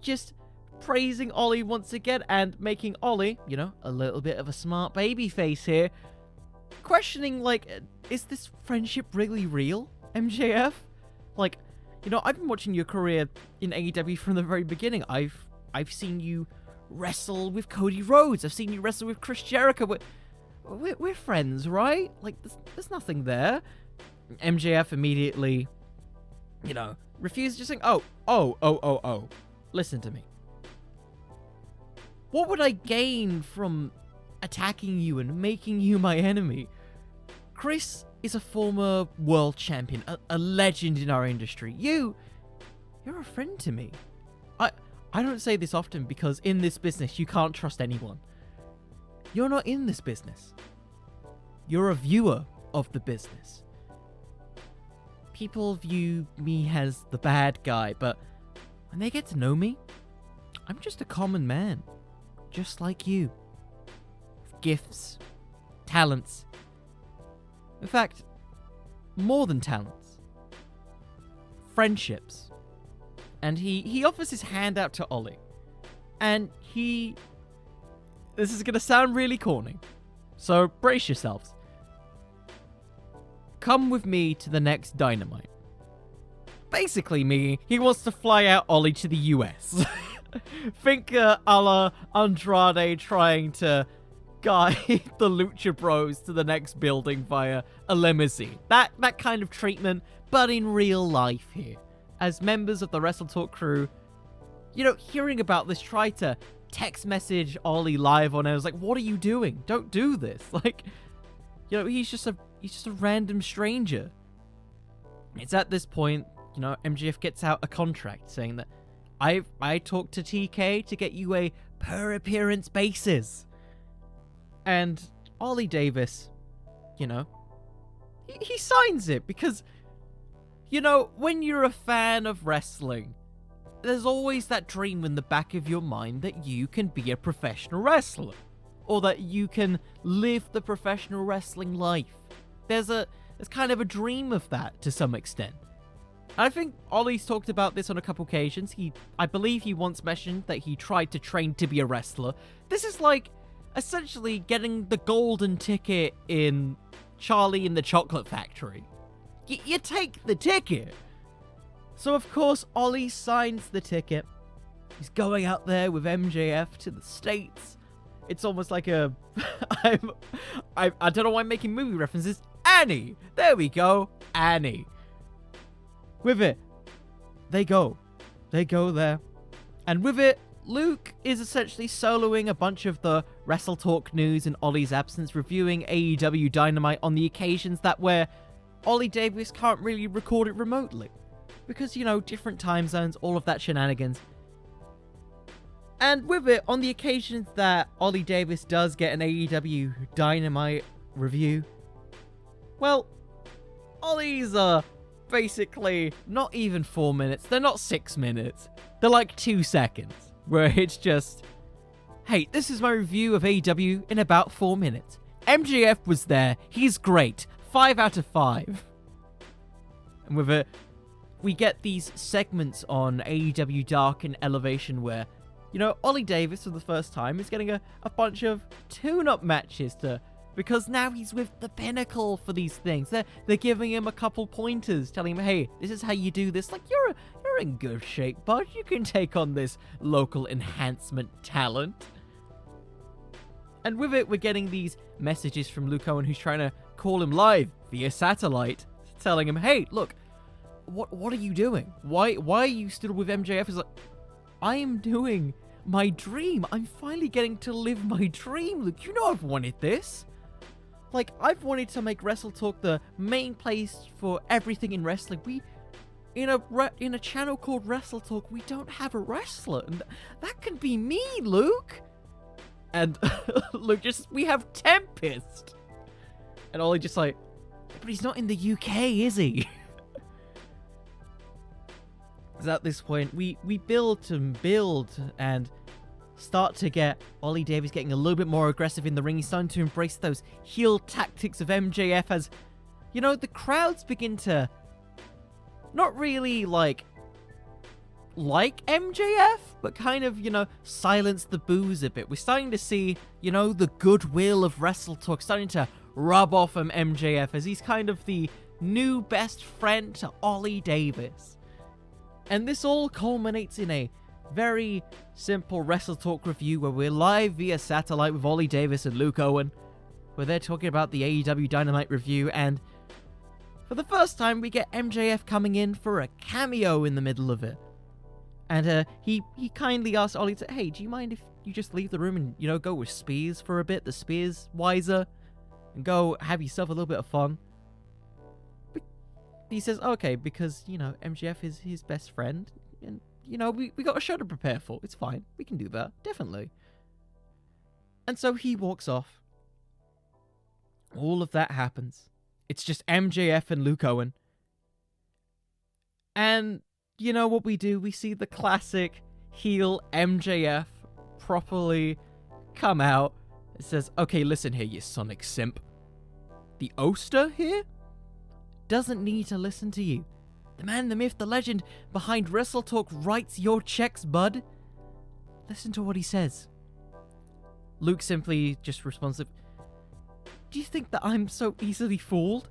just praising Oli once again and making Oli, a little bit of a smart baby face here, questioning, is this friendship really real, MJF? I've been watching your career in AEW from the very beginning. I've seen you wrestle with Cody Rhodes. I've seen you wrestle with Chris Jericho. We're friends, right? There's nothing there. MJF immediately, refuses, just saying, oh. Listen to me. What would I gain from attacking you and making you my enemy? Chris is a former world champion, a legend in our industry. You're a friend to me. I don't say this often because in this business you can't trust anyone. You're not in this business. You're a viewer of the business. People view me as the bad guy, but when they get to know me, I'm just a common man. Just like you. With gifts, talents. In fact, more than talents. Friendships. And he offers his hand out to Oli. And this is going to sound really corny, so brace yourselves. Come with me to the next Dynamite. Basically, he wants to fly out Oli to the US. Think a la Andrade trying to guide the Lucha Bros to the next building via a limousine. That kind of treatment, but in real life here. As members of the Wrestletalk crew, hearing about this, try to text message Oli live on it. I was like, what are you doing? Don't do this. Like, he's just a random stranger. It's at this point, MJF gets out a contract saying that I talked to TK to get you a per appearance basis. And Oli Davis, he signs it because, when you're a fan of wrestling, there's always that dream in the back of your mind that you can be a professional wrestler. Or that you can live the professional wrestling life. There's kind of a dream of that to some extent. I think Ollie's talked about this on a couple occasions. I believe he once mentioned that he tried to train to be a wrestler. This is like essentially getting the golden ticket in Charlie and the Chocolate Factory. You take the ticket. So of course Ollie signs the ticket. He's going out there with MJF to the States. It's almost like I don't know why I'm making movie references. Annie! There we go. Annie. With it, they go there. And with it, Luke is essentially soloing a bunch of the Wrestletalk news in Ollie's absence, reviewing AEW Dynamite on the occasions that where Oli Davis can't really record it remotely. Because, different time zones, all of that shenanigans. And with it, on the occasions that Oli Davis does get an AEW Dynamite review, well, Ollie's basically not even 4 minutes. They're not 6 minutes. They're like 2 seconds. Where it's just, hey, this is my review of AEW in about 4 minutes. MJF was there. He's great. 5 out of 5. And with it, we get these segments on AEW Dark and Elevation where, Oli Davis for the first time is getting a bunch of tune-up matches because now he's with the Pinnacle for these things. They're giving him a couple pointers, telling him, hey, this is how you do this. Like, you're in good shape, bud. You can take on this local enhancement talent. And with it, we're getting these messages from Luke Owen, who's trying to call him live via satellite, telling him, hey, look, what are you doing? Why are you still with MJF? He's like, I am doing my dream. I'm finally getting to live my dream, Luke. I've wanted this. Like, I've wanted to make Wrestletalk the main place for everything in wrestling. In a channel called Wrestletalk, we don't have a wrestler. And that can be me, Luke. And Luke we have Tempest. And Ollie just like, but he's not in the UK, is he? Because at this point, we build and start to get Oli Davis getting a little bit more aggressive in the ring. He's starting to embrace those heel tactics of MJF as, the crowds begin to not really like MJF, but kind of, silence the boos a bit. We're starting to see, the goodwill of Wrestletalk starting to rub off on MJF as he's kind of the new best friend to Oli Davis. And this all culminates in a very simple Wrestletalk review where we're live via satellite with Oli Davis and Luke Owen, where they're talking about the AEW Dynamite review, and for the first time we get MJF coming in for a cameo in the middle of it. And he kindly asked Oli to, hey, do you mind if you just leave the room and, go with Spears for a bit, the Spears Wiser, and go have yourself a little bit of fun? But he says, okay, because, MJF is his best friend, and we got a show to prepare for. It's fine. We can do that. Definitely. And so he walks off. All of that happens. It's just MJF and Luke Owen. And what we do? We see the classic heel MJF properly come out. It says, okay, listen here, you sonic simp. The Oster here doesn't need to listen to you. The man, the myth, the legend behind Wrestletalk writes your checks, bud. Listen to what he says. Luke simply just responds, do you think that I'm so easily fooled?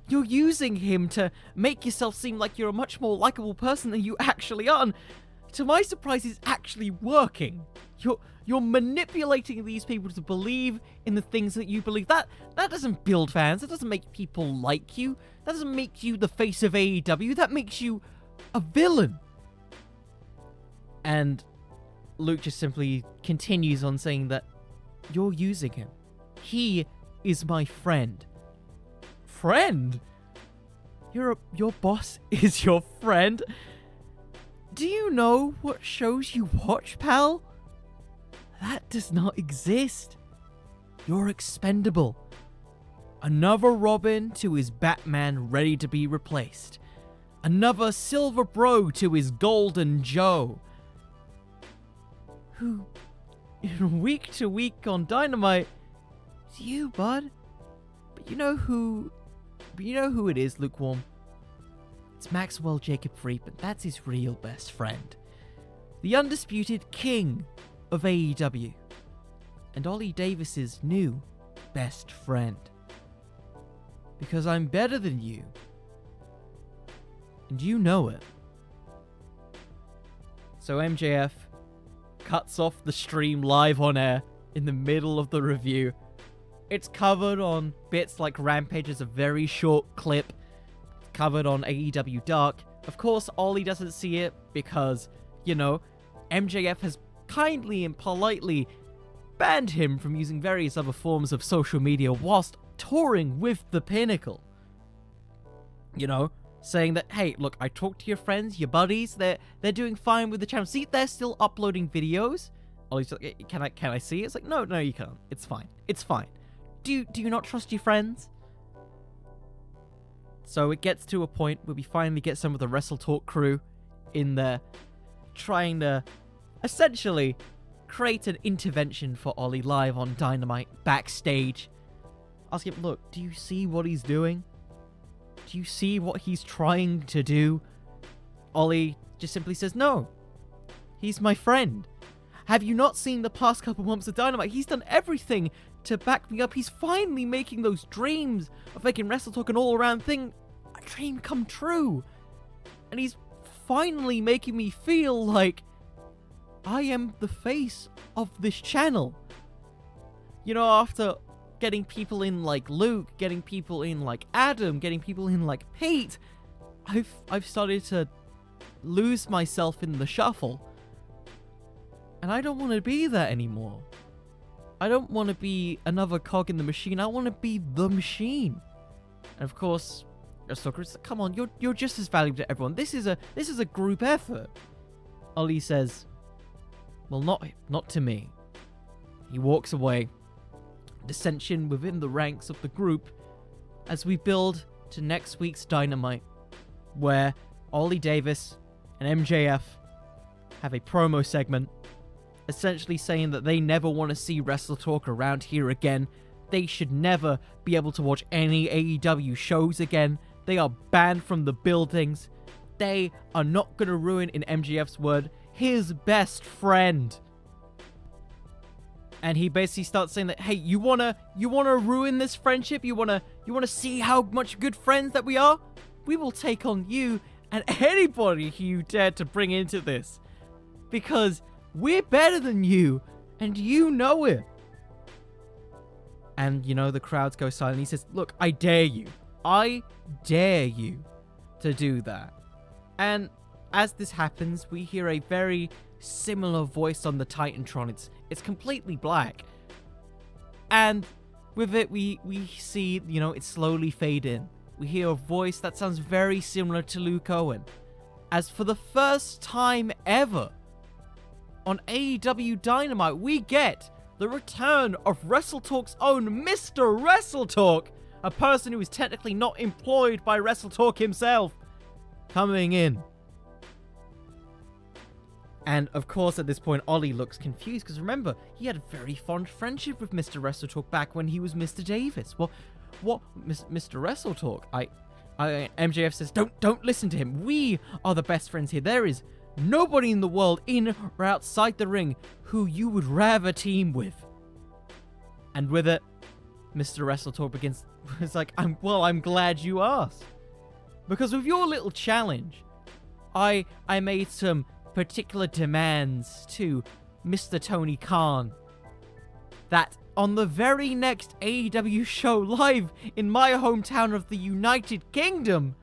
You're using him to make yourself seem like you're a much more likable person than you actually are. And to my surprise, it's actually working. You're manipulating these people to believe in the things that you believe. That doesn't build fans. That doesn't make people like you. That doesn't make you the face of AEW. That makes you a villain. And Luke just simply continues on saying that you're using him. He is my friend. Friend? Your boss is your friend? Do you know what shows you watch, pal? That does not exist. You're expendable. Another Robin to his Batman ready to be replaced. Another Silver Bro to his Golden Joe. Who, week to week on Dynamite, it's you, bud. But you know who it is, Lukewarm? It's Maxwell Jacob Friedman. That's his real best friend. The undisputed king of AEW. And Oli Davis's new best friend. Because I'm better than you. And you know it. So MJF cuts off the stream live on air in the middle of the review. It's covered on bits like Rampage as a very short clip. It's covered on AEW Dark. Of course, Oli doesn't see it because, MJF has kindly and politely banned him from using various other forms of social media whilst touring with the Pinnacle. Saying that, hey, look, I talked to your friends, your buddies, they're doing fine with the channel. See, they're still uploading videos. Ollie's like, can I see it? It's like, no, you can't. It's fine. It's fine. Do you not trust your friends? So it gets to a point where we finally get some of the Wrestletalk crew in there trying to essentially create an intervention for Oli live on Dynamite backstage. Ask him, look, do you see what he's doing? Do you see what he's trying to do? Oli just simply says, no. He's my friend. Have you not seen the past couple months of Dynamite? He's done everything to back me up. He's finally making those dreams of making Wrestletalk an all-around thing a dream come true. And he's finally making me feel like I am the face of this channel. After getting people in like Luke, getting people in like Adam, getting people in like Pete, I've started to lose myself in the shuffle. And I don't want to be that anymore. I don't want to be another cog in the machine. I want to be the machine. And of course, Stalker's, come on, you're just as valuable to everyone. This is a group effort. Oli says, well, not to me. He walks away. Dissension within the ranks of the group as we build to next week's Dynamite, where Oli Davis and MJF have a promo segment essentially saying that they never want to see Wrestletalk around here again. They should never be able to watch any AEW shows again. They are banned from the buildings. They are not going to ruin, in MJF's word, his best friend. And he basically starts saying that, hey, you wanna ruin this friendship? You wanna see how much good friends that we are? We will take on you and anybody who you dare to bring into this. Because we're better than you, and you know it. And, the crowds go silent. He says, look, I dare you. I dare you to do that. And as this happens, we hear a very similar voice on the Titantron. It's completely black. And with it, we see, it slowly fade in. We hear a voice that sounds very similar to Luke Owen. As for the first time ever, on AEW Dynamite, we get the return of Wrestletalk's own Mr. Wrestletalk, a person who is technically not employed by Wrestletalk himself, coming in. And of course, at this point, Oli looks confused, because remember, he had a very fond friendship with Mr. Wrestletalk back when he was Mr. Davis. Well, what, Mr. Wrestletalk? MJF says, don't listen to him. We are the best friends here. There is nobody in the world, in or outside the ring, who you would rather team with. And with it, Mr. Wrestletalk begins. It's like, I'm glad you asked, because with your little challenge, I made some particular demands to Mr. Tony Khan, that on the very next AEW show live in my hometown of the United Kingdom,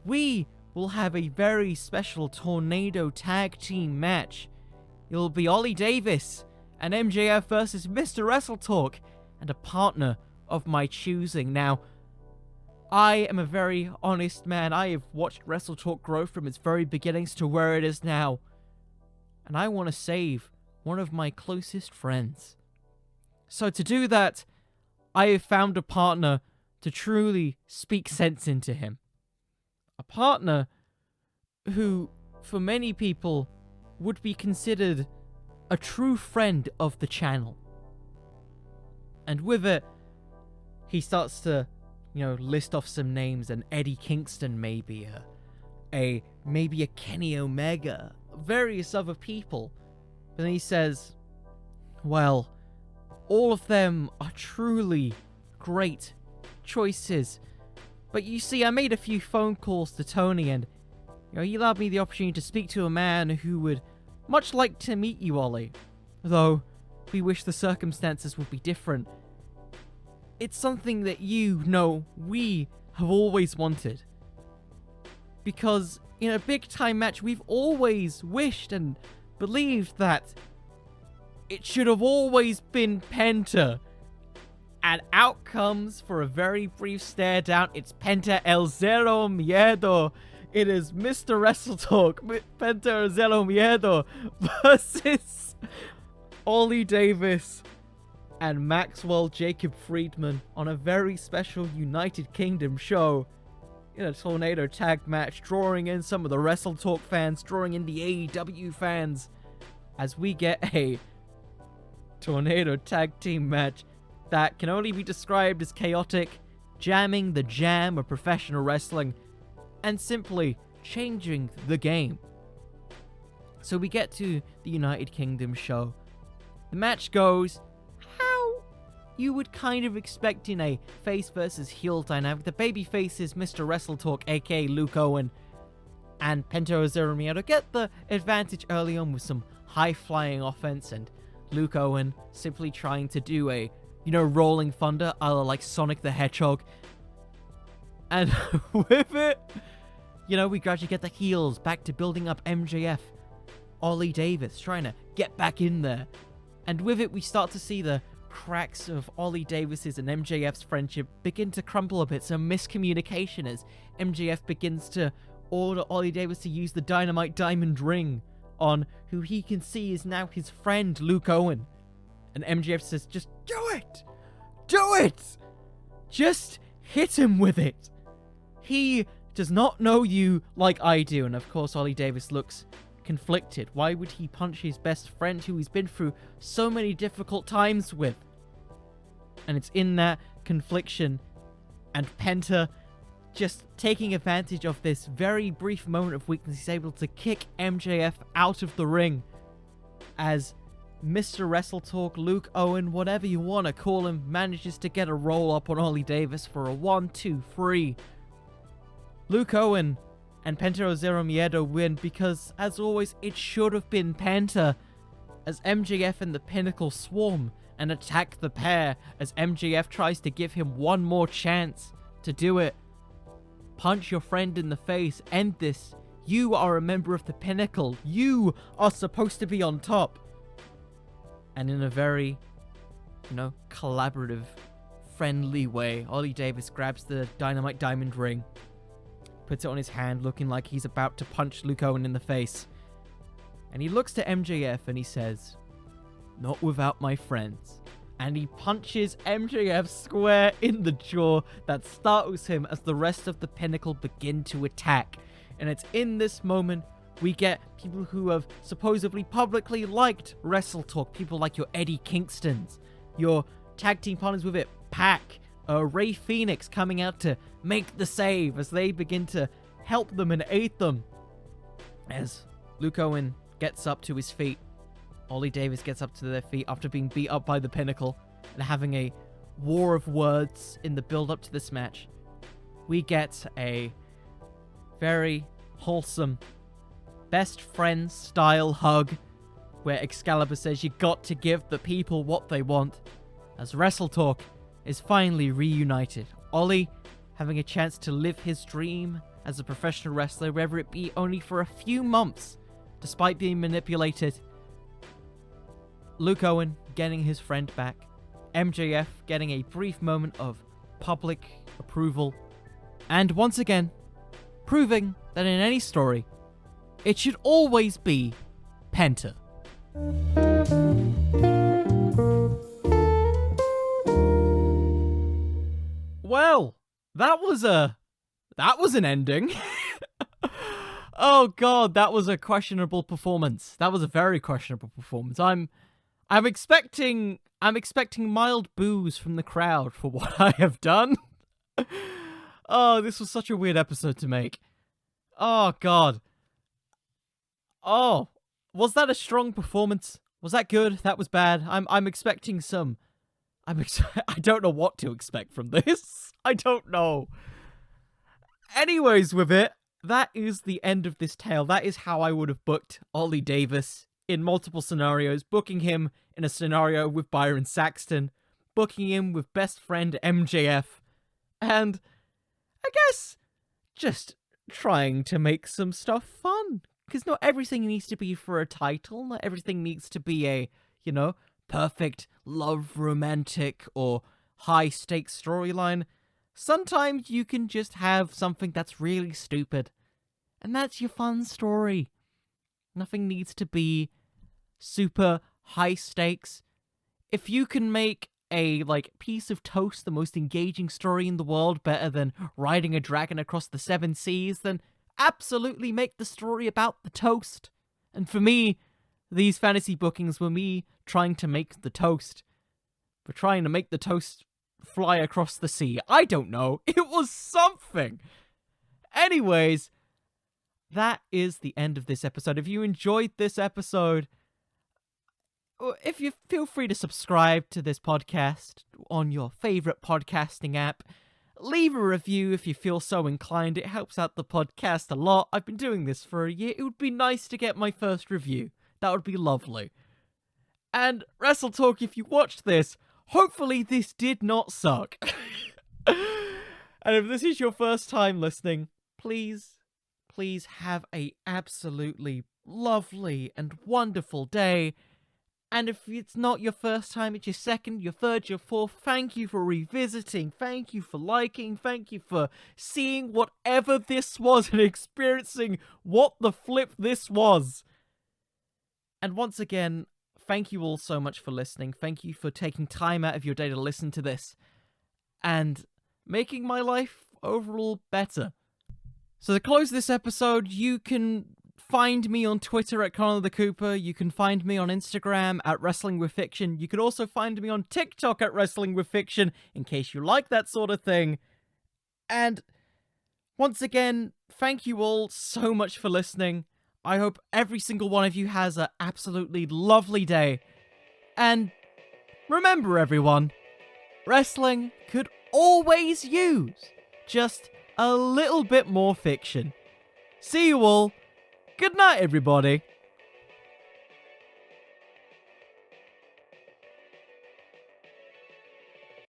we will have a very special Tornado tag team match. It'll be Oli Davis and MJF versus Mr. Wrestletalk, and a partner of my choosing. Now, I am a very honest man. I have watched Wrestletalk grow from its very beginnings to where it is now, and I want to save one of my closest friends. So to do that, I have found a partner to truly speak sense into him. A partner who, for many people, would be considered a true friend of the channel. And with it, he starts to, list off some names, and Eddie Kingston maybe, maybe a Kenny Omega, various other people. But then he says, well, all of them are truly great choices. But you see, I made a few phone calls to Tony, and he allowed me the opportunity to speak to a man who would much like to meet you, Oli. Though, we wish the circumstances would be different. It's something that we have always wanted. Because in a big time match, we've always wished and believed that it should have always been Penta. And out comes, for a very brief stare down, it's Penta El Zero Miedo. It is Mr. Wrestletalk, Penta El Zero Miedo, versus Oli Davis and Maxwell Jacob Friedman on a very special United Kingdom show in a Tornado tag match, drawing in some of the Wrestletalk fans, drawing in the AEW fans, as we get a Tornado tag team match that can only be described as chaotic, jamming the jam of professional wrestling, and simply changing the game. So we get to the United Kingdom show. The match goes how you would kind of expect in a face versus heel dynamic. The baby faces Mr. Wrestletalk, aka Luke Owen, and Penta Zero Miedo get the advantage early on with some high-flying offense, and Luke Owen simply trying to do a rolling thunder, a la like Sonic the Hedgehog. And with it, we gradually get the heels back to building up MJF. Oli Davis trying to get back in there. And with it, we start to see the cracks of Oli Davis's and MJF's friendship begin to crumble a bit. Some miscommunication as MJF begins to order Oli Davis to use the Dynamite Diamond Ring on who he can see is now his friend, Luke Owen. And MJF says, just do it! Do it! Just hit him with it! He does not know you like I do. And of course, Oli Davis looks conflicted. Why would he punch his best friend who he's been through so many difficult times with? And it's in that confliction, and Penta, just taking advantage of this very brief moment of weakness, he's able to kick MJF out of the ring as Mr. Wrestletalk, Luke Owen, whatever you want to call him, manages to get a roll up on Oli Davis for a 1-2-3. Luke Owen and Penta Zero Miedo win because, as always, it should have been Penta, as MJF and the Pinnacle swarm and attack the pair as MJF tries to give him one more chance to do it. Punch your friend in the face. End this. You are a member of the Pinnacle. You are supposed to be on top. And in a very, collaborative, friendly way, Oli Davis grabs the Dynamite Diamond Ring, puts it on his hand, looking like he's about to punch Luke Owen in the face. And he looks to MJF and he says, "Not without my friends." And he punches MJF square in the jaw. That startles him as the rest of the Pinnacle begin to attack. And it's in this moment we get people who have supposedly publicly liked Wrestletalk. People like your Eddie Kingstons, your tag team partners with it, Pac, Ray Phoenix coming out to make the save as they begin to help them and aid them. As Luke Owen gets up to his feet, Oli Davis gets up to their feet after being beat up by the Pinnacle and having a war of words in the build-up to this match. We get a very wholesome best friends style hug where Excalibur says you got to give the people what they want, as Wrestletalk is finally reunited. Oli having a chance to live his dream as a professional wrestler, whether it be only for a few months, despite being manipulated. Luke Owen getting his friend back. MJF getting a brief moment of public approval. And once again, proving that in any story, it should always be Penta. Well, that was an ending. Oh god, that was a questionable performance. That was a very questionable performance. I'm expecting mild boos from the crowd for what I have done. Oh, this was such a weird episode to make. Oh god. Oh, was that a strong performance? Was that good? That was bad. I'm expecting some. I don't know what to expect from this. I don't know. Anyways, with it, that is the end of this tale. That is how I would have booked Oli Davis in multiple scenarios, booking him in a scenario with Byron Saxton, booking him with best friend MJF, and I guess just trying to make some stuff fun. Because not everything needs to be for a title, not everything needs to be a, perfect love romantic or high stakes storyline. Sometimes you can just have something that's really stupid, and that's your fun story. Nothing needs to be super high stakes. If you can make a piece of toast the most engaging story in the world better than riding a dragon across the 7 seas, then absolutely make the story about the toast. And for me, these fantasy bookings were me trying to make the toast. For trying to make the toast fly across the sea. I don't know. It was something. Anyways, that is the end of this episode. If you enjoyed this episode, if you feel free to subscribe to this podcast on your favorite podcasting app, leave a review if you feel so inclined. It helps out the podcast a lot. I've been doing this for a year. It would be nice to get my first review. That would be lovely. And Wrestletalk, if you watched this, hopefully this did not suck. And if this is your first time listening, please have a absolutely lovely and wonderful day. And if it's not your first time, it's your second, your third, your fourth, thank you for revisiting, thank you for liking, thank you for seeing whatever this was and experiencing what the flip this was. And once again, thank you all so much for listening. Thank you for taking time out of your day to listen to this and making my life overall better. So to close this episode, you can find me on Twitter at Connor the Cooper. You can find me on Instagram at Wrestling with Fiction. You can also find me on TikTok at Wrestling with Fiction, in case you like that sort of thing. And once again, thank you all so much for listening. I hope every single one of you has an absolutely lovely day. And remember, everyone, wrestling could always use just a little bit more fiction. See you all. Good night, everybody.